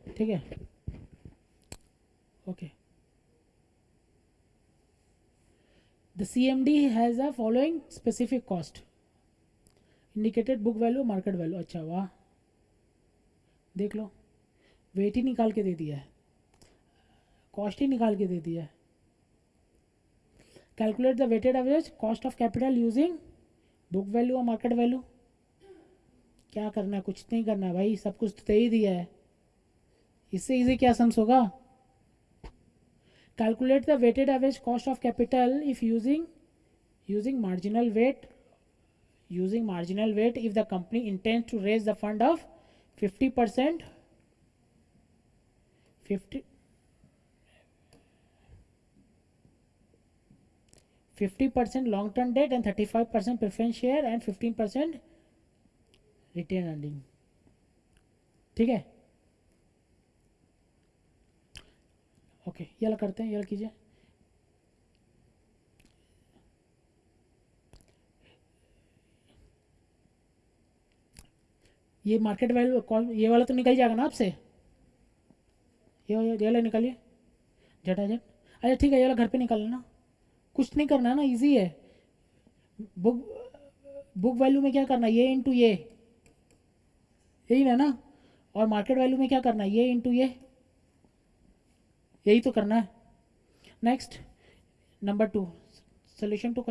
ठीक है, okay. The CMD has a following specific cost, indicated book value market value, अच्छा वाह, देख लो वेट ही निकाल के दे दिया है, कॉस्ट ही निकाल के दे दिया है। Calculate the weighted average cost of capital using book value और मार्केट वैल्यू, क्या करना है, कुछ नहीं करना है भाई, सब कुछ तो दे ही दिया है, इससे इजी क्या सम्स होगा। Calculate the weighted average cost of capital if using marginal weight, using marginal weight if the company intends to raise the fund of 50% 50% long term debt and 35% preference share and 15% retained earning, ठीक है, okay. ये वाला करते हैं, ये वाला कीजिए। ये मार्केट वैल्यू ये वाला तो निकल जाएगा ना आपसे, ये वाला निकालिए झटाझट, अच्छा ठीक है, ये वाला घर पे निकाल लेना, कुछ नहीं करना है ना, इजी है। बुक बुक वैल्यू में क्या करना है, ये इंटू ये, यही है ना, और मार्केट वैल्यू में क्या करना है, ये इंटू ये, यही तो करना है। Next number 2, solution to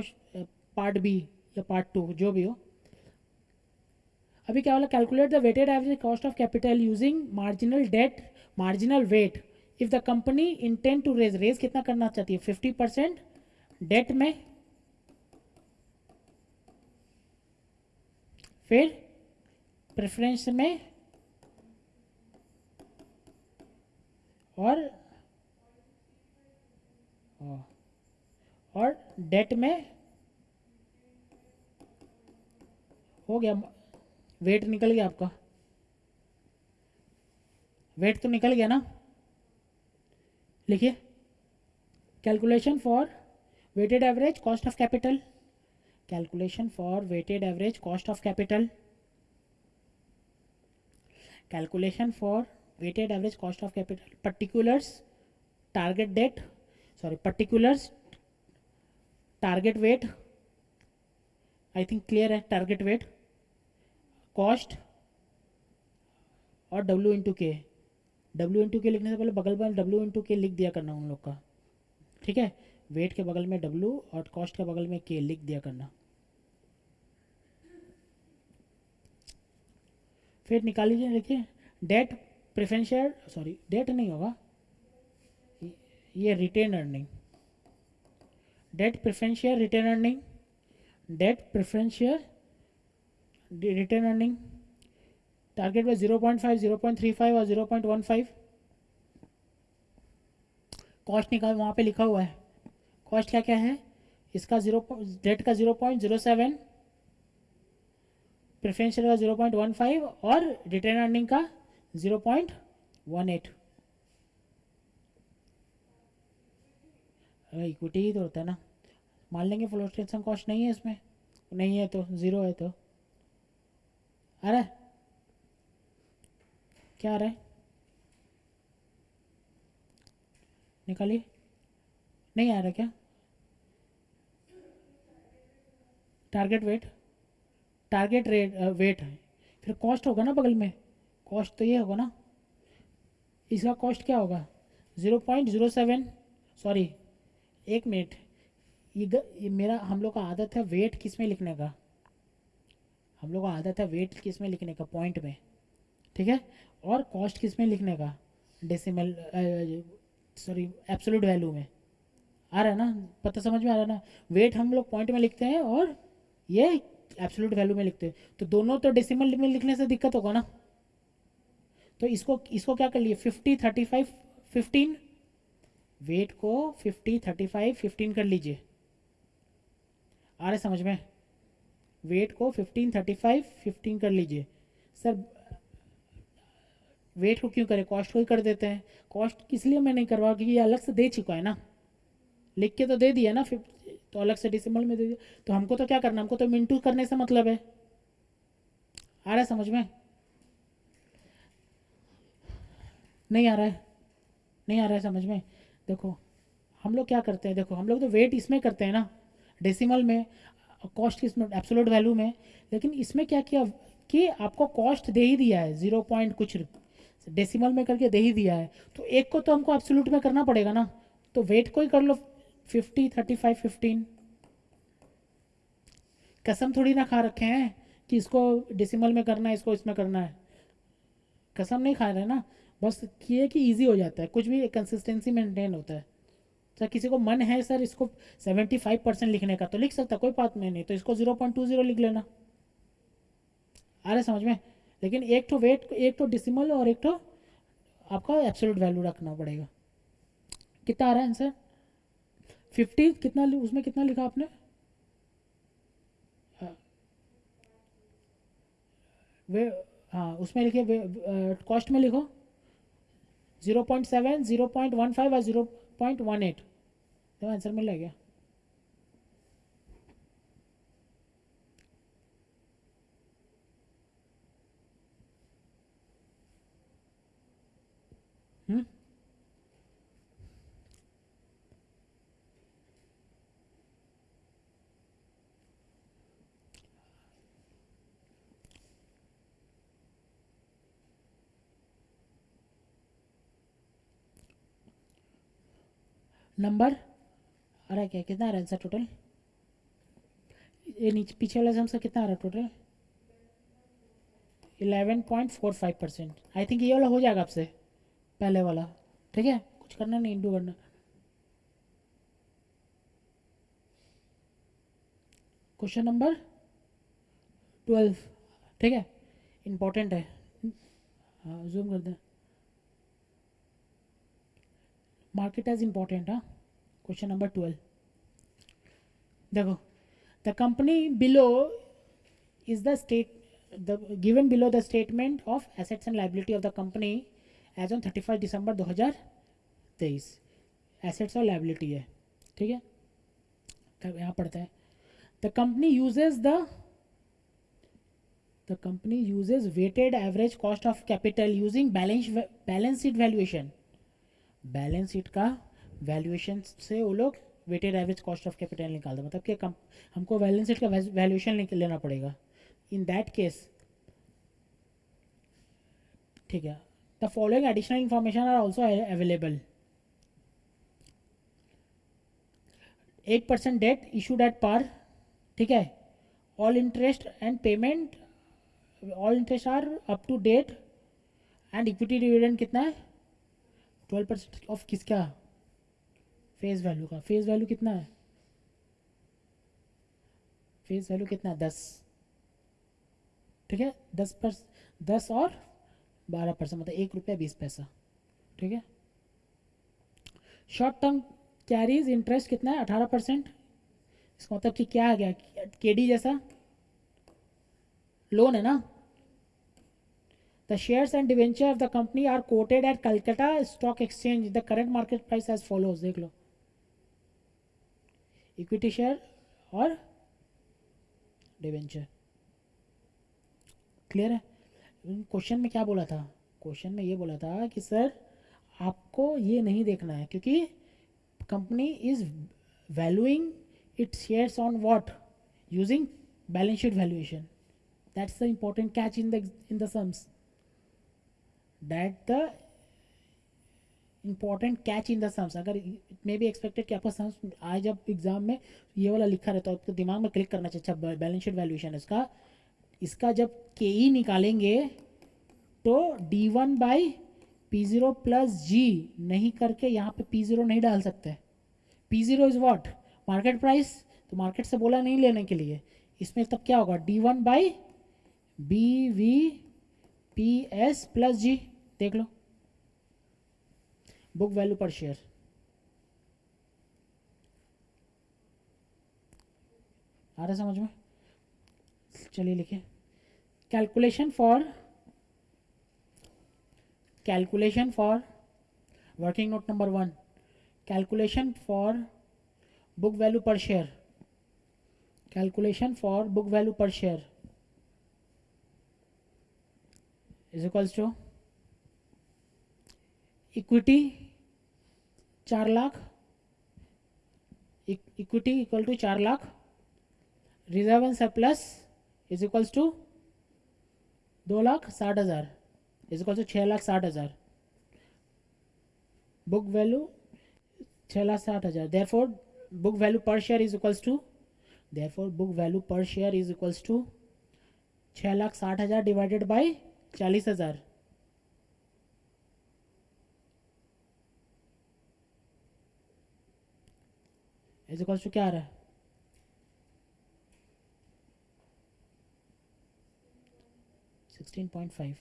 part B या पार्ट 2 जो भी हो। अभी क्या वाला, calculate the weighted average cost of capital using marginal debt marginal weight if the company intend to raise कितना करना चाहती है, 50% डेट में, फिर प्रेफरेंस में, और डेट में, हो गया, वेट निकल गया आपका, वेट तो निकल गया ना, लिखिए calculation for weighted average cost of capital, calculation for weighted average cost of capital, calculation for weighted average cost of capital, particulars target debt, sorry particulars target weight, I think clear है, target weight cost और W into K, W into K लिखने से पहले बगल में W into के लिख दिया करना उन लोग का, ठीक है, वेट के बगल में W और कॉस्ट के बगल में K लिख दिया करना। फिर निकाल लीजिए, लिखिए debt preference share, sorry debt नहीं होगा, ये retained earning, debt preference share retained earning, debt preference share retained earning, target में 0.5 0.35 और 0.15, कॉस्ट निकाल, वहाँ पे लिखा हुआ है कॉस्ट क्या क्या है, इसका डेट का 0.07, प्रेफरेंस शेयर का 0.15 और रिटेन अर्निंग का 0.18, इक्विटी ही तो होता है ना, मान लेंगे फ्लोटेशन कॉस्ट नहीं है इसमें, नहीं है तो ज़ीरो है, तो आ रहा है, क्या आ रहा है, निकालिए, नहीं आ रहा क्या, target weight, target rate weight है, फिर कॉस्ट होगा ना बगल में, कॉस्ट तो ये होगा ना, इसका कॉस्ट क्या होगा 0.07, सॉरी एक मिनट, ये मेरा हम लोग का आदत है वेट किस में लिखने का, हम लोग का आदत है वेट किस में लिखने का, पॉइंट में, ठीक है, और कॉस्ट किस में लिखने का, डेसिमल, सॉरी एब्सोल्यूट वैल्यू में। आ रहा है ना, पता समझ में आ रहा है ना, वेट हम लोग पॉइंट में लिखते हैं और ये एब्सोल्यूट वैल्यू में लिखते हैं, तो दोनों तो डेसिमल में लिखने से दिक्कत होगा ना। तो इसको इसको क्या कर लिए, 50 35 15, वेट को 50 35 15 कर लीजिए। आ रहा है समझ में, वेट को 15 35 15 कर लीजिए। सर वेट को क्यों करें, कॉस्ट को ही कर देते हैं। कॉस्ट किस लिए मैं नहीं करवा, क्योंकि ये अलग से दे चुका है ना, लिख के तो दे दिया ना, फिर तो अलग से डिसिमल में दे दिया, तो हमको तो क्या करना, हमको तो मिनटू करने से मतलब है। आ रहा है समझ में, नहीं आ रहा है, नहीं आ रहा है समझ में। देखो हम लोग क्या करते हैं, देखो हम लोग तो वेट इसमें करते हैं ना, डेसिमल में, कॉस्ट किस में, एब्सोल्यूट वैल्यू में, लेकिन इसमें क्या किया कि आपको कॉस्ट दे ही दिया है, 0 पॉइंट कुछ डेसिमल में करके दे ही दिया है, तो एक को तो हमको एब्सोल्यूट में करना पड़ेगा ना, तो वेट को ही कर लो 50 35 15। कसम थोड़ी ना खा रखे हैं कि इसको डेसिमल में करना है, इसको इसमें करना है, कसम नहीं खा रहे ना, बस ये कि इजी हो जाता है, कुछ भी कंसिस्टेंसी मेंटेन होता है। सर किसी को मन है सर इसको 75% लिखने का तो लिख सकता, कोई बात नहीं, तो इसको 0.20 लिख लेना। आ रहे समझ में, लेकिन एक तो वेट, एक तो डिसिमल और एक तो आपका एब्सोल्यूट वैल्यू रखना पड़ेगा। कितना आ रहा है आंसर, 50 कितना, उसमें कितना लिखा आपने, हाँ, वे, हाँ उसमें लिखिए, कॉस्ट में लिखो 0.7 0.15 और 0.18, तो आंसर मिल गया। नंबर आ रहा है क्या, कितना आ रहा है आंसर टोटल, ये नीचे पीछे वाले सम से कितना आ रहा है टोटल, 11.45%। आई थिंक ये वाला हो जाएगा आपसे, पहले वाला, ठीक है, कुछ करना नहीं, इंटू करना। क्वेश्चन नंबर 12, ठीक है, इंपॉर्टेंट है, हाँ जूम कर दें, मार्केट एज इंपॉर्टेंट, हाँ। क्वेश्चन नंबर 12, देखो, the company below is the state, the given below the statement of assets and liability of the company as on 31 December 2023, assets और liability है, ठीक है, तब यहाँ पढ़ते हैं, the company uses the company uses weighted average cost of capital using balance sheet valuation, balance sheet का valuation से वो लोग weighted average cost of capital निकालते, मतलब कि हमको बैलेंस शीट का वैल्यूएशन लेना पड़ेगा। इन दैट केस, ठीक है, the following additional information are also available, 8% debt issued at par, ठीक है, all interest and payment, all interest are up to date, and equity dividend कितना है, 12% ऑफ किसका, फेस वैल्यू का, फेस वैल्यू कितना है, फेस वैल्यू कितना है 10, ठीक है, 10 और 12%, मतलब 1 रुपया 20 पैसा, ठीक है। शॉर्ट टर्म कैरीज इंटरेस्ट कितना है, 18%, इसका मतलब कि क्या आ गया, केडी जैसा लोन है ना। The shares and debenture of the company are quoted at Calcutta stock exchange, the current market price as follows, देख लो, इक्विटी शेयर और डिवेंचर, क्लियर है। क्वेश्चन में क्या बोला था, क्वेश्चन में ये बोला था कि सर आपको ये नहीं देखना है, क्योंकि company is valuing it's shares on what, using balance sheet valuation, that's the important catch in the sums, that the important catch in the sums, अगर इट मे बी एक्सपेक्टेड कि आपका सम्स आज जब एग्जाम में ये वाला लिखा रहता है तो आपके दिमाग में क्लिक करना चाहिए, अच्छा बैलेंस शीट वैल्यूएशन इसका, इसका जब के ई निकालेंगे तो D one by P zero plus G नहीं करके यहाँ पे पी ज़ीरो नहीं डाल सकते। P zero is what, market price, तो मार्केट से बोला नहीं लेने के लिए, इसमें तब क्या होगा, D one by B V P S plus G, देख लो बुक वैल्यू पर शेयर। आ रहा समझ में, चलिए लिखिए, calculation for working note number 1, calculation for book value per share, calculation for book value per share is equals to equity 4 lakh, equity equal to 4 lakh, reserve and surplus is equals to 2,60,000 is equal to 6,60,000, book value 6,60,000, therefore book value per share is equals to, therefore book value per share is equals to 6,60,000 divided by 40,000, is equals to क्या आ रहा है, 16.5।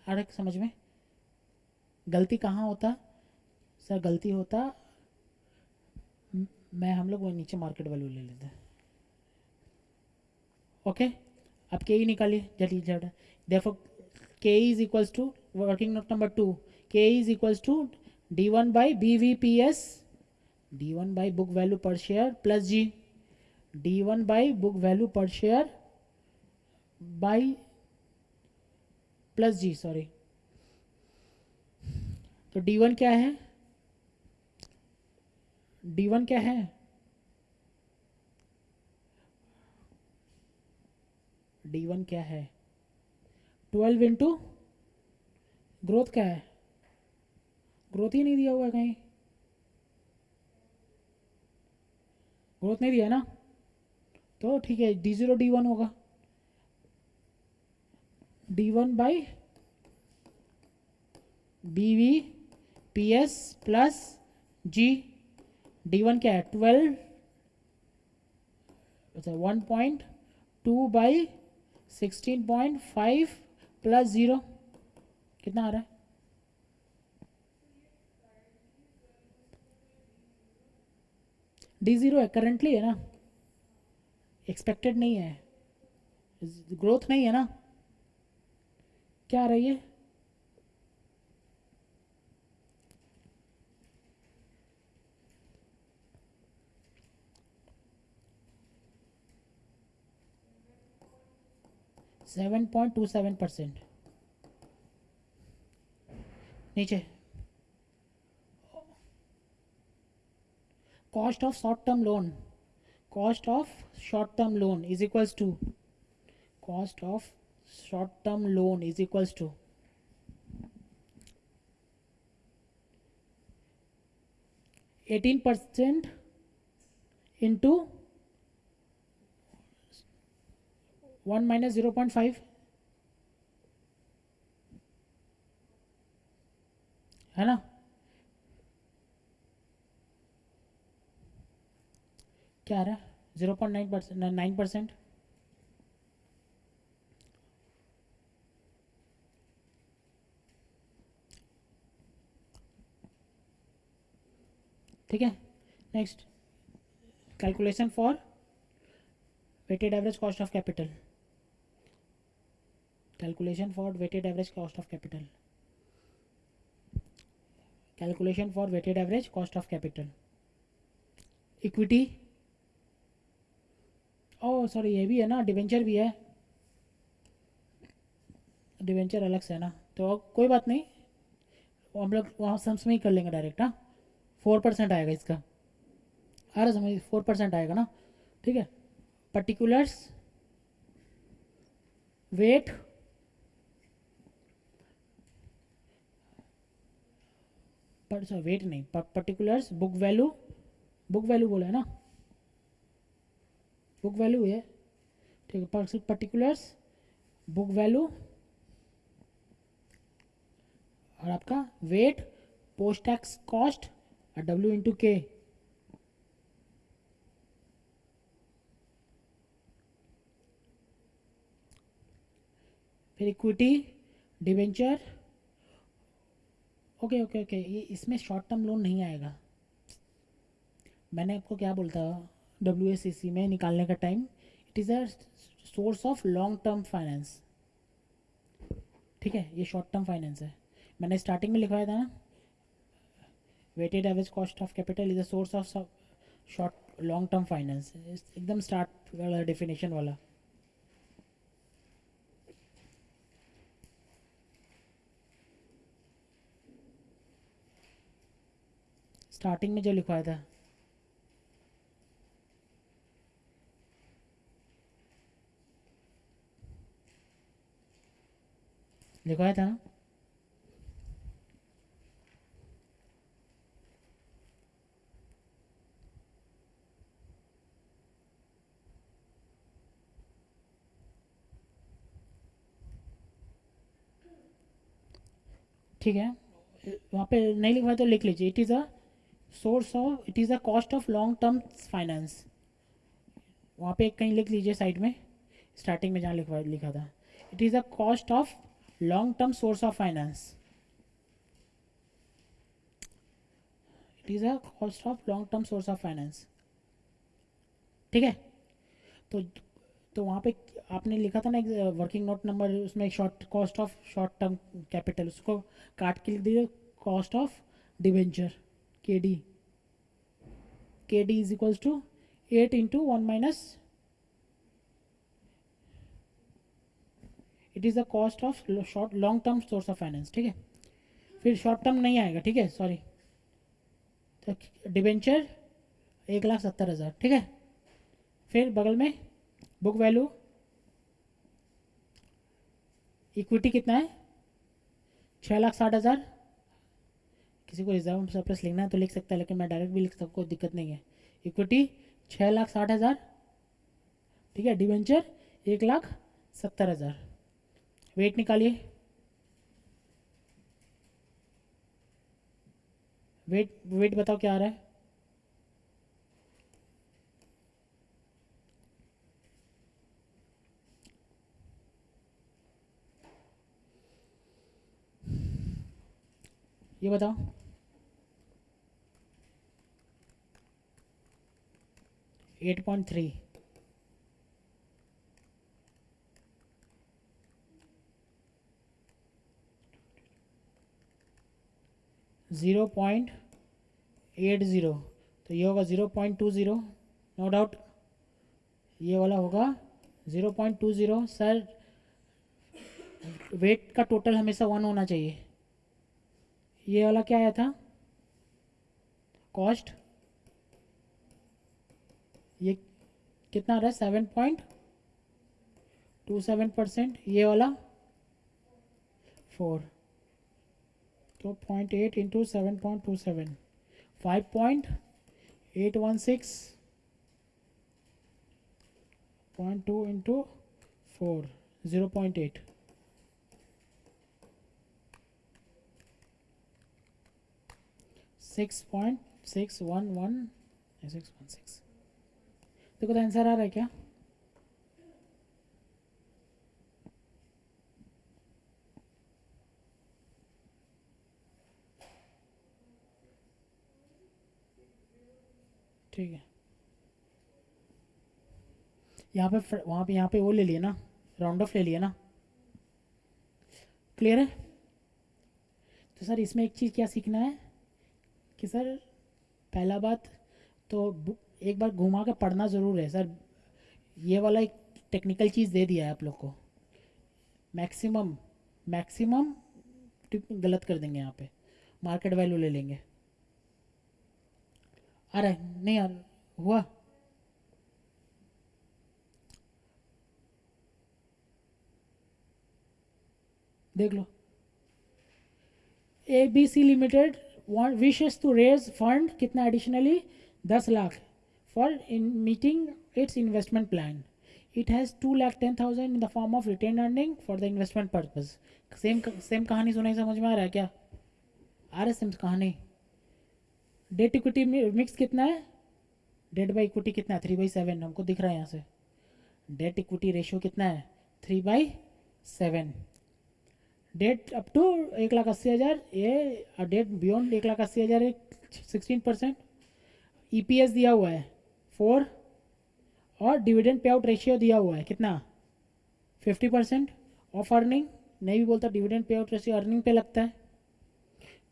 आ रहा समझ में, गलती कहाँ होता सर, गलती होता मैं हम लोग वो नीचे मार्केट वैल्यू ले लेते हैं। ओके, अब के ई निकालिए जल्दी जल्दी, therefore K E is equals to working note number 2, K E is equals to D one by B V P S, D one by book value per share plus G, D one by book value per share by plus G, sorry, तो D one क्या है, D one क्या है, D one क्या है, 12 into growth क्या है, growth ही नहीं दिया हुआ है कहीं, ग्रोथ नहीं दिया है ना, तो ठीक है डी ज़ीरो डी वन होगा, D one by B V P S plus G, D one क्या है 12, अच्छा 1.2 बाई 16.5 प्लस ज़ीरो, कितना आ रहा है, डी ज़ीरो है करंटली है ना, एक्सपेक्टेड नहीं है, ग्रोथ नहीं है ना, क्या आ रही है, %7.27 नीचे, cost of short term loan, cost of short term loan is equals to, cost of short term loan is equals to 18% into 1 minus 0.5 है ना, क्या आ रहा है 0.9%, ठीक है। Next, calculation for weighted average cost of capital, calculation for weighted average cost of capital, calculation for weighted average cost of capital, equity, oh sorry ये भी है ना, डिवेंचर भी है, डिवेंचर अलग से है ना, तो कोई बात नहीं, वो हम लोग वहाँ सम्स में ही कर लेंगे डायरेक्ट, हाँ 4% आएगा इसका, आ रहा समझ, 4% आएगा ना, ठीक है। पर्टिकुलर्स वेट पर वेट नहीं, पर्टिकुलर्स बुक वैल्यू बोला है ना, बुक वैल्यू है, ठीक है। पर्टिकुलर्स बुक वैल्यू और आपका वेट पोस्ट टैक्स कॉस्ट और डब्ल्यू इंटू के। फिर equity debenture, okay okay okay, ये इसमें शॉर्ट टर्म लोन नहीं आएगा। मैंने आपको क्या बोलता WSCC में निकालने का time, it is a source of long term finance, ठीक है, ये शॉर्ट टर्म फाइनेंस है। मैंने स्टार्टिंग में लिखवाया था ना, weighted average cost of capital is a source of short long term finance, एकदम स्टार्ट वाला डेफिनेशन वाला। स्टार्टिंग में जो लिखवाया था, लिखवाया था ना, ठीक है। वहाँ पे नहीं लिखवाया तो लिख लीजिए, it is a source of, it is a cost of long term finance. वहाँ पे कहीं लिख लीजिए साइड में, स्टार्टिंग में जहाँ लिखा था, it is a cost of long term source of finance, it is a cost of long term source of finance, ठीक है। तो वहाँ पे आपने लिखा था ना एक वर्किंग नोट नंबर, उसमें short cost of short term capital, उसको काट के लिख दीजिए cost of debenture, K D is equals to 8 into 1 minus, it is the cost of short long term source of finance, ठीक है। फिर शॉर्ट टर्म नहीं आएगा, ठीक है, सॉरी, तो डिवेंचर 1,70,000, ठीक है। फिर बगल में बुक वैल्यू, इक्विटी कितना है 6,60,000, किसी को रिजर्व सरप्लस लिखना है तो लिख सकता है, लेकिन मैं डायरेक्ट भी लिख सकता हूँ, कोई दिक्कत नहीं है। इक्विटी 6,60,000, ठीक है। डिवेंचर 1,70,000। वेट निकालिए, वेट वेट बताओ क्या आ रहा है, ये बताओ। 8.3, 0.80, तो ये होगा 0.20, नो डाउट। ये वाला होगा 0.20 सर। वेट का टोटल हमेशा 1 होना चाहिए। ये वाला क्या आया था कॉस्ट, ये कितना आ रहा है 7.27%, ये वाला 4, तो 0.8 इंटू 7.27, 5.816, 0.2 इंटू 4, 0.8, 6.611, 616। देखो तो आंसर आ रहा है क्या, ठीक है। यहाँ पे वहाँ पे यहाँ पे वो ले लिए ना, राउंड ऑफ ले लिया ना, क्लियर है। तो सर इसमें एक चीज़ क्या सीखना है कि सर पहला बात तो एक बार घुमा के पढ़ना ज़रूर है सर। ये वाला एक टेक्निकल चीज़ दे दिया है आप लोग को, मैक्सिमम मैक्सिमम गलत कर देंगे यहाँ पे, मार्केट वैल्यू ले लेंगे। आ रहा है नहीं, आ रहा हुआ, देख लो। ABC limited wishes to raise fund कितना additionally 10 lakh for in meeting its investment plan. It has 2,10,000 in the form of retained earning for the investment purpose. Same कहानी सुनाई, समझ में आ रहा है क्या? आ रहा है सेम कहानी. डेट इक्विटी मिक्स कितना है? डेट बाई इक्विटी कितना है? 3/7 हमको दिख रहा है यहाँ से. डेट इक्विटी रेशियो कितना है? 3/7. डेट अप टू 1,80,000 ये, डेट बियॉन्ड 1,80,000 16%. ईपीएस दिया हुआ है 4 और डिविडेंड पे आउट रेशियो दिया हुआ है कितना? 50% ऑफ अर्निंग. नहीं भी बोलता dividend pay out ratio earning पे लगता है.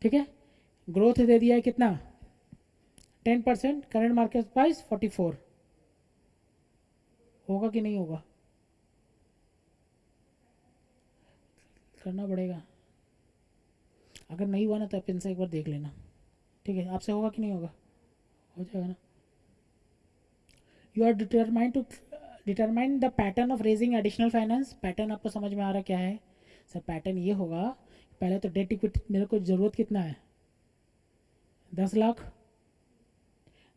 ठीक है. ग्रोथ दे दिया है कितना? 10%. Current market price 44. होगा कि नहीं होगा? करना पड़ेगा. अगर नहीं हुआ ना तो अपन से एक बार देख लेना. ठीक है. आपसे होगा कि नहीं होगा? हो जाएगा ना. You are determine the pattern of raising additional finance. Pattern आपको समझ में आ रहा क्या है? सर पैटर्न ये होगा, पहले तो डेट इक्विटी मेरे को ज़रूरत कितना है? 10 लाख.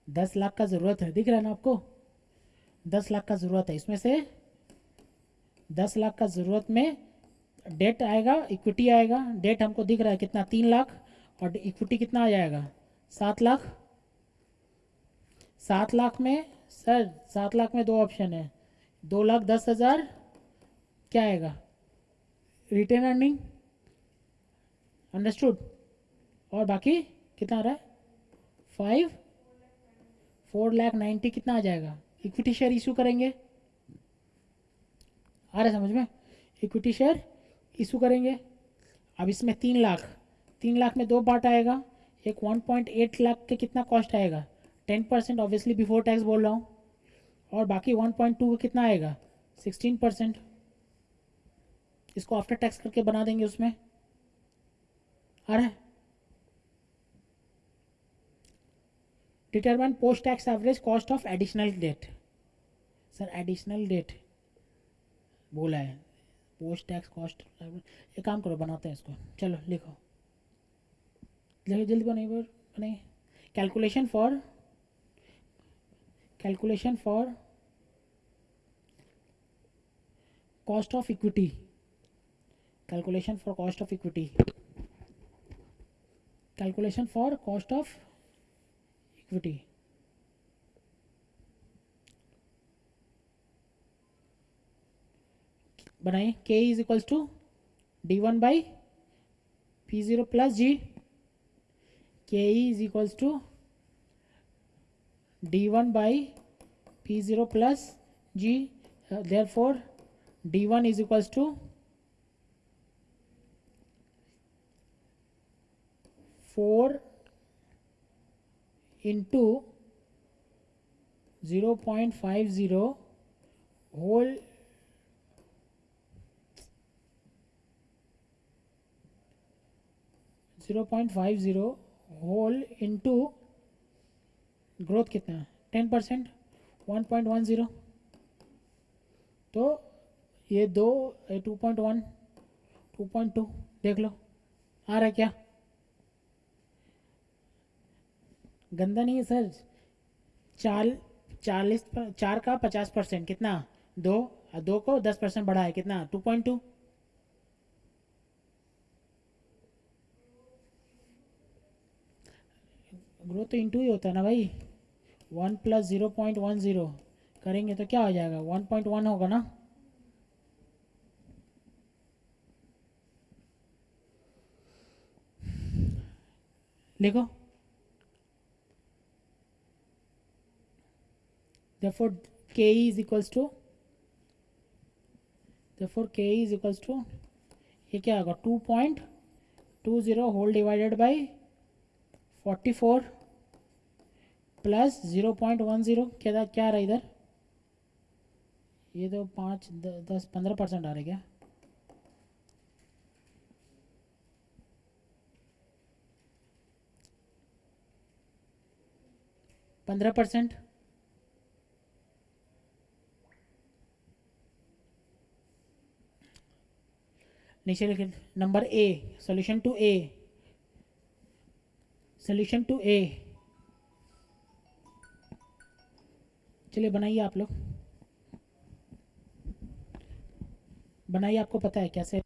10 लाख का ज़रूरत है, दिख रहा है ना आपको? 10 लाख का ज़रूरत है. इसमें से 10 लाख का ज़रूरत में डेट आएगा, इक्विटी आएगा. डेट हमको दिख रहा है कितना? 3 लाख. और इक्विटी कितना आ जाएगा? 7 लाख. 7 लाख में सर 7 लाख में 2 ऑप्शन है. 2,10,000 क्या आएगा? Retained earning. अंडरस्टूड. और बाकी कितना आ रहा है? 4,90,000 कितना आ जाएगा? इक्विटी शेयर इशू करेंगे. आ रहा है समझ में? इक्विटी शेयर इशू करेंगे. अब इसमें 3 लाख. 3 लाख में 2 पार्ट आएगा. एक 1.8 लाख के कितना कॉस्ट आएगा? 10% ऑब्वियसली बिफोर टैक्स बोल रहा हूँ. और बाकी 1.2 का कितना आएगा? 16%. इसको आफ्टर टैक्स करके बना देंगे उसमें. आ रहा है? Determine post tax average cost of additional date. Sir additional date बोला है, पोस्ट टैक्स कॉस्ट. एक काम करो, बनाते हैं इसको. चलो लिखो, जल्दी बनाइए. Calculation for cost of equity. Calculation for cost of equity. Calculation for cost of equity. बनाइए. K is equals to D1/P0 plus G. K is equals to D1/P0 plus G. Therefore D1 is equals to 4 into 0.50 whole 0.50 whole into growth कितना है? 10%. 1.10. तो ये 2.1 2.2 देख लो. आ रहा है क्या? गंदा नहीं है सर. 4 का 50% कितना? 2. 2 को 10% बढ़ा है कितना? 2.2. ग्रोथ तो इंटू ही होता है ना भाई. 1 प्लस 0.10 करेंगे तो क्या हो जाएगा? 1.1 होगा ना. लिखो. therefore ke is equals to ये क्या होगा? 2.20 होल डिवाइडेड बाई 44 प्लस 0.10. क्या रहा इधर? ये तो 5 10 15% आ रहा है क्या? %. नीचे लिखे number A. Solution to A. Solution to A, चलिए बनाइए आप लोग, बनाइए, आपको पता है कैसे।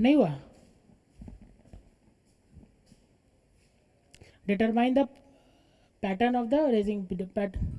नहीं हुआ. Determine the pattern of the raising pattern.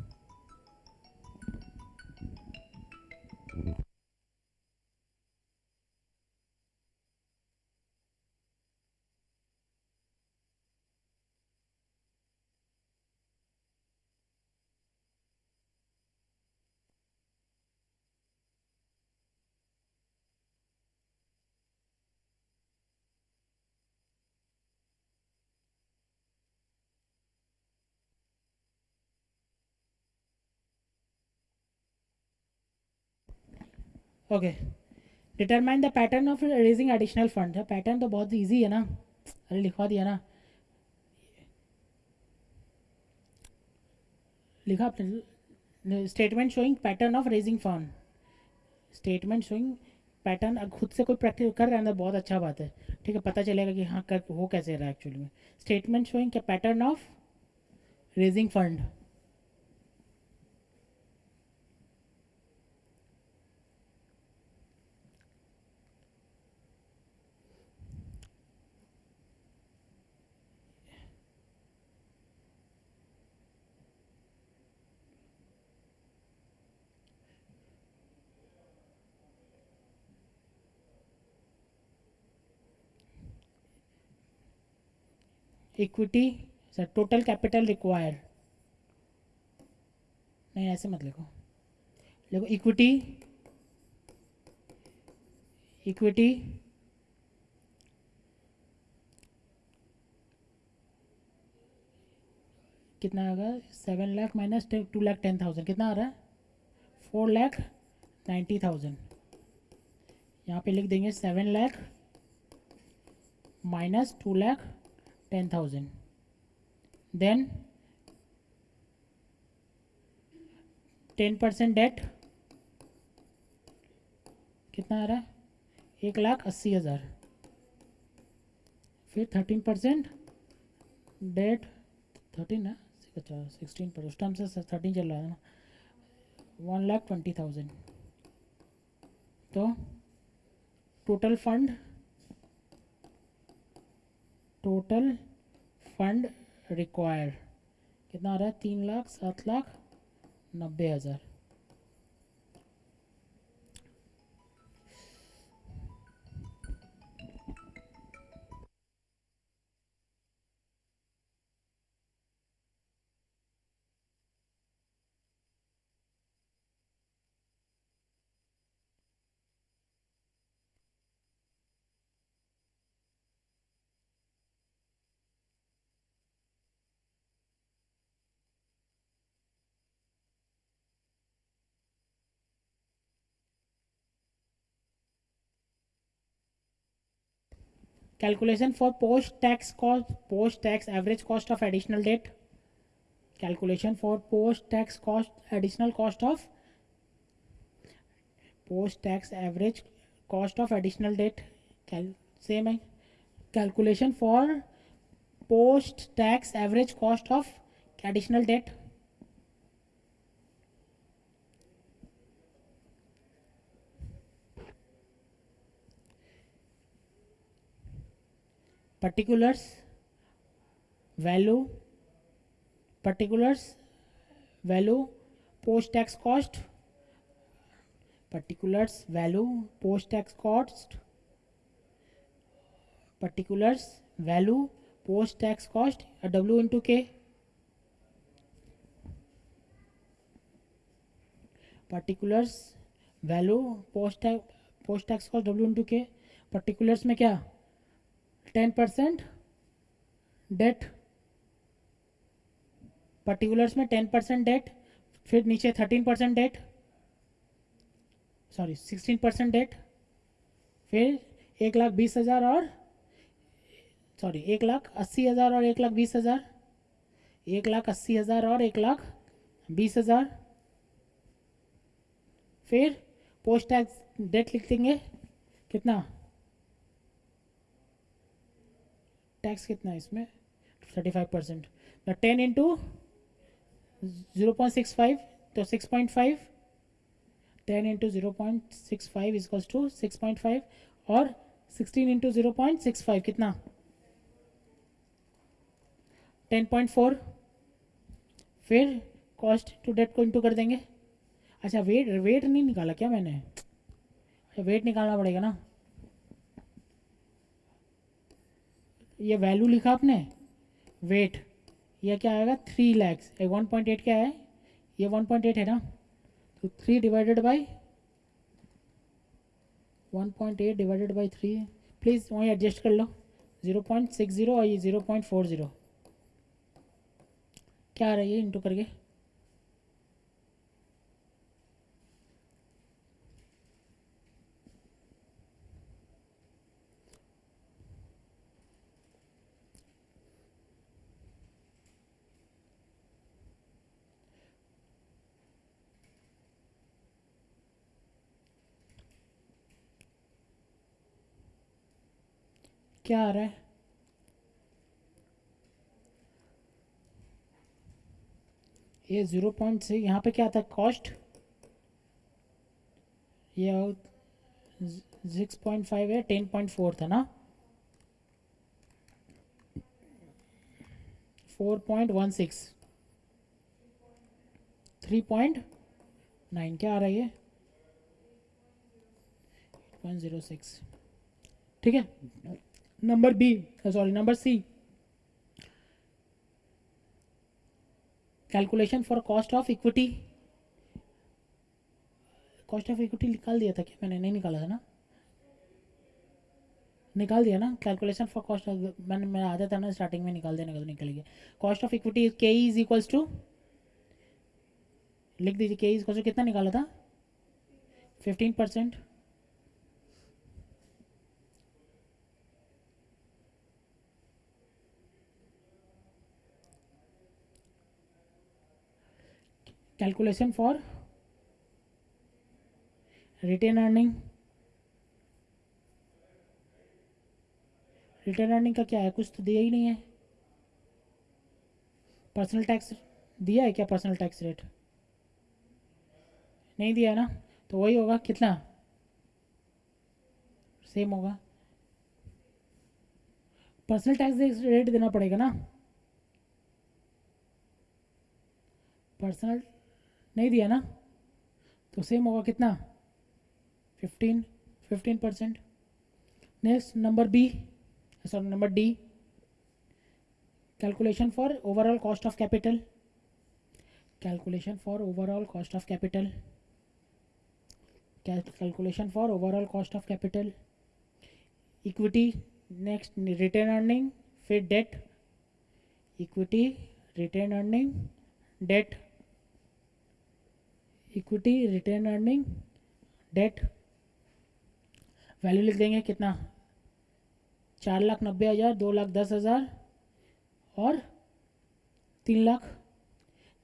Okay. Determine the pattern of raising additional fund. Pattern तो बहुत ईजी है ना, अरे लिखवा दिया ना, लिखा आपने. Statement showing pattern of raising fund. Statement showing pattern. खुद से कोई प्रैक्टिस कर रहा है ना, बहुत अच्छा बात है. ठीक है, पता चलेगा कि हाँ कर हो कैसे रहा है एक्चुअली में. स्टेटमेंट शोइंग क्या pattern of raising fund. Equity sir, total capital require. नहीं ऐसे मत लिखो, देखो इक्विटी. इक्विटी कितना आ गया. 7 लाख माइनस 2,10,000 कितना आ रहा है. 4,90,000. यहाँ पे लिख देंगे 7 लाख माइनस 2,10,000. देन 10% डेट कितना आ रहा है. 1,80,000. फिर 13% डेट. 13 है. अच्छा 16 पर उस टाइम से 13 चल रहा है ना. 1,20,000. तो टोटल फंड रिक्वायर कितना आ रहा है. 3,07,90,000. Calculation for post-tax average cost of additional debt. Calculation for post-tax additional cost of post-tax average cost of additional debt. Same है. Calculation for post-tax average cost of additional debt. Particulars value post-tax cost. Particulars value post-tax cost. Particulars value post-tax cost. W into K. Particulars value post-tax cost W into K. Particulars में क्या 10% date. Particulars में 10% date. फिर नीचे 13% date, sorry 16% date. फिर 1,20,000 और 1,80,000 और 1,20,000. 1,80,000 और 1,20,000. फिर पोस्ट टैक्स डेट लिख देंगे. कितना टैक्स कितना है इसमें 35%. 10 इंटू 0.65 तो 6.5. 10 इंटू 0.65 इजकल्स टू 6.5 और 16 इंटू 0.65 कितना 10.4, फिर कॉस्ट टू डेट को इंटू कर देंगे। अच्छा वेट वेट नहीं निकाला क्या मैंने, अच्छा वेट निकालना पड़ेगा ना, ये वैल्यू लिखा आपने वेट, ये क्या आएगा 3 लैक्स, 1.8 क्या है, ये 1.8 है ना, तो 3 divided by 1.8 divided by 3, please वहीं एडजस्ट कर लो, 0.60 और ये 0.40 क्या आ रही है इंटू करके, क्या आ रहा है, ये 0.6 यहाँ पे क्या आता है कॉस्ट, ये 6.5 है, 10.4 था ना, 4.16, 3.9 क्या आ रहा है ये 0.06, ठीक है। Number B, sorry number C, calculation for cost of equity, cost of equity निकाल दिया था क्या मैंने, नहीं निकाला था ना, निकाल दिया ना, कैलकुलेशन फॉर कॉस्ट, मैंने आया था ना स्टार्टिंग में निकाल देने का, तो निकल गया। कॉस्ट ऑफ इक्विटी के इज इक्वल्स टू, लिख दीजिए के इज इक्वल्स टू कितना निकाला था 15%, calculation for retained earning, retained earning का क्या है, कुछ तो दिया ही नहीं है, पर्सनल टैक्स दिया है क्या, पर्सनल टैक्स रेट नहीं दिया है ना, तो वही होगा कितना, सेम होगा, पर्सनल टैक्स रेट देना पड़ेगा ना, पर्सनल नहीं दिया ना, तो सेम होगा कितना 15%। Next number B, sorry number D, calculation for overall cost of capital, calculation for overall cost of capital, calculation for overall cost of capital, equity, next retained earning, फिर debt, equity, retained earning, debt, equity, retained earning, debt, value लिख देंगे कितना 4,90,000, 2,10,000 और 3,00,000,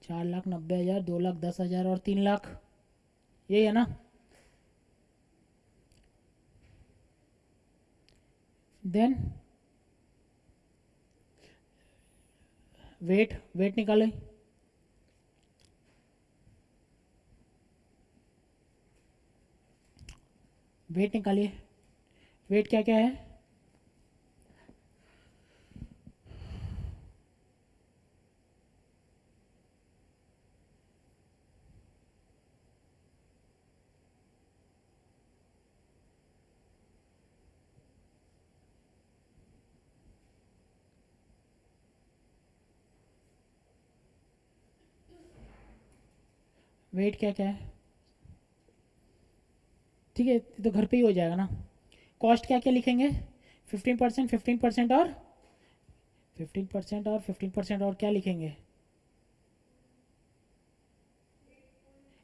4,90,000, 2,10,000 और 3,00,000, यही है ना। Then wait, wait निकालें, वेट निकालिए, वेट क्या क्या है, वेट क्या क्या है, ठीक है तो घर पे ही हो जाएगा ना। कॉस्ट क्या क्या लिखेंगे 15%, 15% और 15% और 15% और क्या लिखेंगे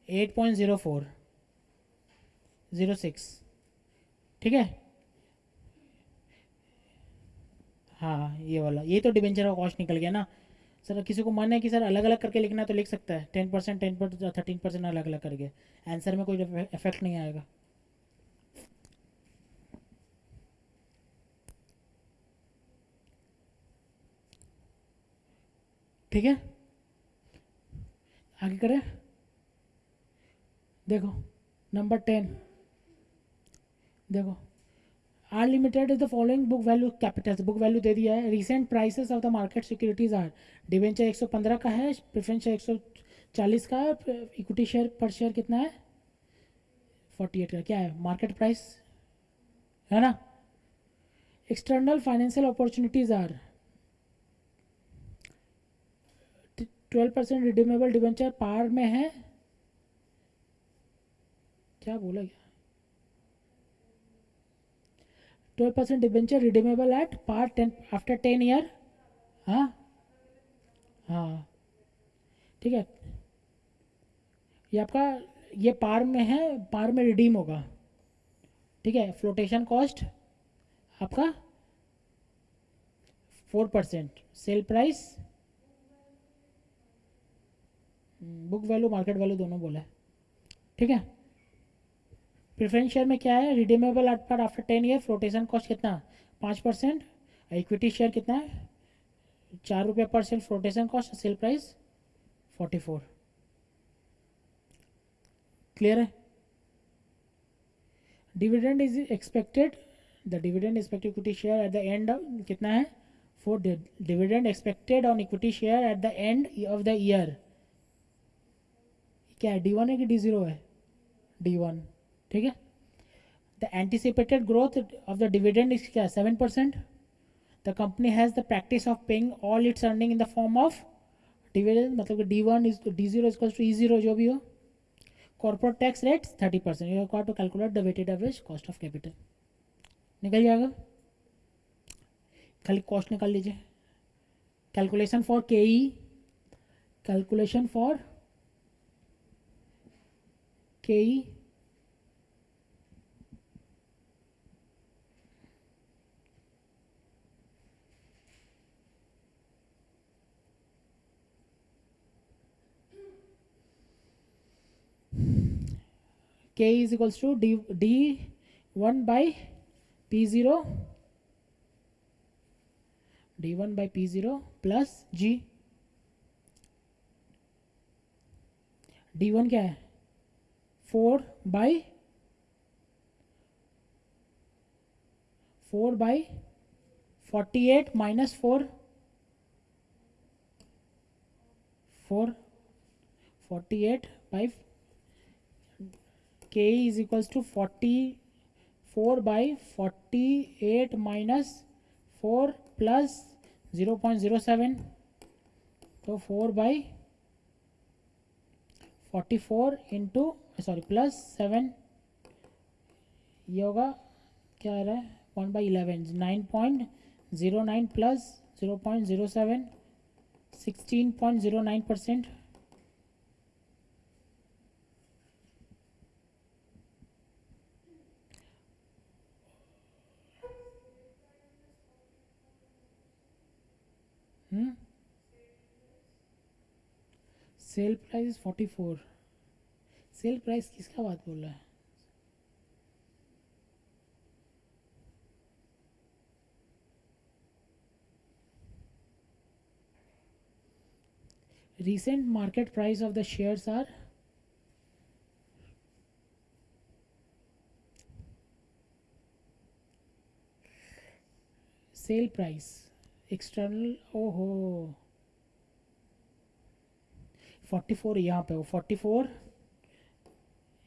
8.0406, ठीक है। हाँ ये वाला, ये तो डिबेंचर का कॉस्ट निकल गया ना। सर किसी को मन है कि सर अलग अलग करके लिखना है तो लिख सकता है 10%, 10%, 13% अलग अलग करके, आंसर में कोई इफेक्ट नहीं आएगा। ठीक है आगे करें, देखो नंबर 10, देखो R limited is the following book value capital, book value दे दिया है. Recent prices of the market securities are, debenture 115 का है, प्रेफरेंस शेयर 140 का है, इक्विटी शेयर पर शेयर कितना है 48 का. क्या है मार्केट प्राइस है ना. External financial opportunities are 12% redeemable debenture par में है. क्या बोला गया 12% debenture redeemable at par 10 after 10 year. हाँ हाँ ठीक है. ये आपका ये पार में है, पार में रिडीम होगा. ठीक है. फ्लोटेशन कॉस्ट आपका 4%. Sale price book value market value दोनों बोला है. ठीक है. प्रेफरेंस शेयर में क्या है redeemable at par after 10 year, flotation cost कितना 5%. इक्विटी शेयर कितना है 4 रुपये per share flotation cost, sale price 44. Clear है. Dividend is expected, the dividend expected equity share at the end कितना है 4. Dividend expected on equity share at the end of the year क्या है D1 है कि D0 है D1. ठीक है. The anticipated growth of the dividend is क्या 7%. The company has the practice of paying all it's earning in the form of dividend, मतलब कि D1 is D0 is to E0 जो भी हो. Corporate tax rate 30%. You have to calculate the weighted average cost of capital. निकल जाएगा. खाली cost निकाल लीजिए. Calculation for KE, calculation for KE K is equals to D1 by P0, D1 by P0 plus G. D1 क्या है 4 by 48 minus 4 48 by K is equals to 44 by 48 minus 4 plus 0.07. तो 4 by 44 into sorry plus 7, ये होगा क्या आ रहा है 1 by 11 9.09 plus 0.07 16.09%. Cell price 44. Sale price किसका बात बोल रहा है recent market price of the shares are sale price external. ओहो 44 यहाँ पे हो 44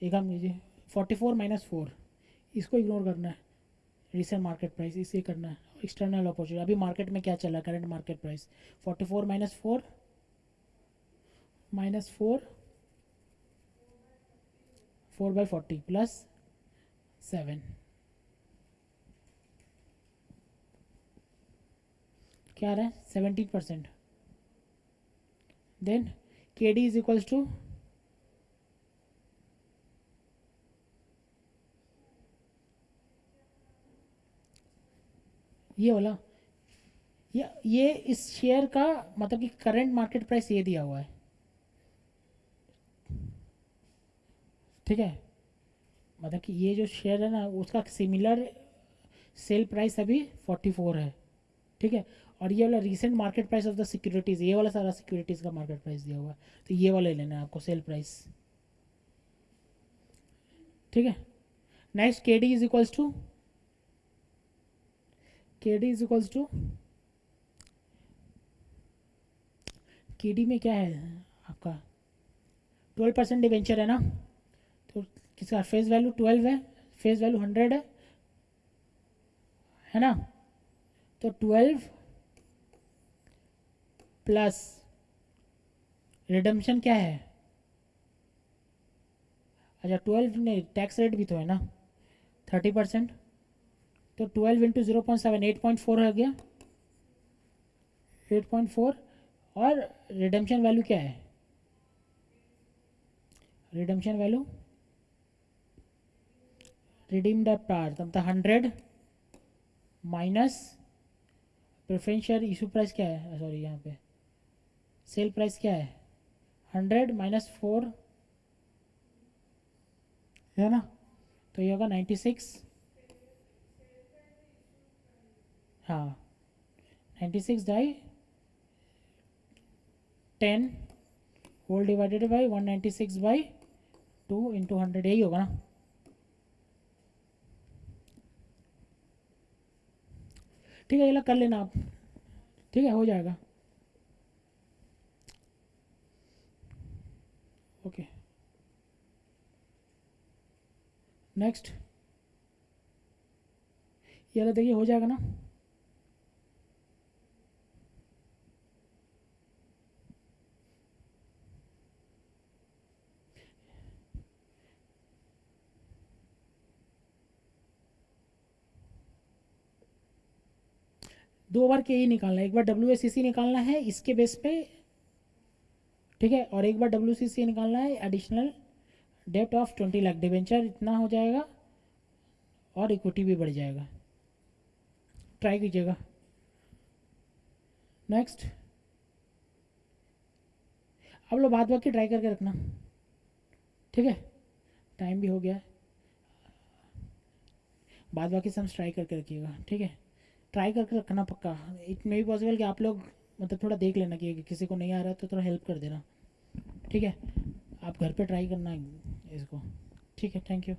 एक काम लीजिए 44 माइनस 4 इसको इग्नोर करना है. रिसेंट मार्केट प्राइस इसे करना है. एक्सटर्नल अपॉर्चुनिटी अभी मार्केट में क्या चला current market price 44 minus 4 4 by 40 plus 7 क्या आ रहा है 17%. Then KD is equals to ये वाला ये इस शेयर का मतलब कि करंट मार्केट प्राइस ये दिया हुआ है. ठीक है. मतलब कि ये जो शेयर है ना उसका सिमिलर सेल प्राइस अभी 44 है. ठीक है. और ये वाला recent market price of the securities ये वाला सारा सिक्योरिटीज़ का मार्केट प्राइस दिया हुआ है. तो ये वाला लेना है आपको सेल प्राइस. ठीक है. Next KD is equals to K D is equals to, K D में क्या है आपका 12% डिवेंचर है ना, तो किसका फेस वैल्यू 12 है, फेस वैल्यू 100 है ना, तो 12 प्लस रिडम्पशन क्या है, अच्छा 12 नहीं, टैक्स रेट भी तो है ना 30%, तो 12 इंटू 0.7 8.4 हो गया, 8.4, और रिडम्पशन वैल्यू क्या है, रिडम्पशन वैल्यू रिडीम्ड पार मतलब 100 minus preference share issue price क्या है, सॉरी यहाँ पे सेल प्राइस क्या है 100 माइनस 4 है ना, तो ये होगा 96, हाँ 96/10 होल डिवाइडेड बाई 196/2 इंटू 100, यही होगा ना। ठीक है, ये ला कर लेना आप, ठीक है हो जाएगा, ओके नेक्स्ट, ये ला देखिए हो जाएगा ना। दो बार के ही निकालना है, एक बार डब्ल्यू एस सी सी निकालना है इसके बेस पे, ठीक है, और एक बार डब्ल्यू सी सी निकालना है एडिशनल डेप्ट ऑफ 20 लाख, डिवेंचर इतना हो जाएगा और इक्विटी भी बढ़ जाएगा, ट्राई कीजिएगा। नेक्स्ट, आप लोग बाद बाकी ट्राई करके रखना, ठीक है, टाइम भी हो गया है, बाद बाकी सब ट्राई करके रखिएगा, ठीक है, ट्राई करके रखना पक्का, इट मे भी पॉसिबल कि आप लोग मतलब थोड़ा देख लेना कि किसी को नहीं आ रहा है तो थोड़ा हेल्प कर देना, ठीक है, आप घर पे ट्राई करना इसको, ठीक है, थैंक यू।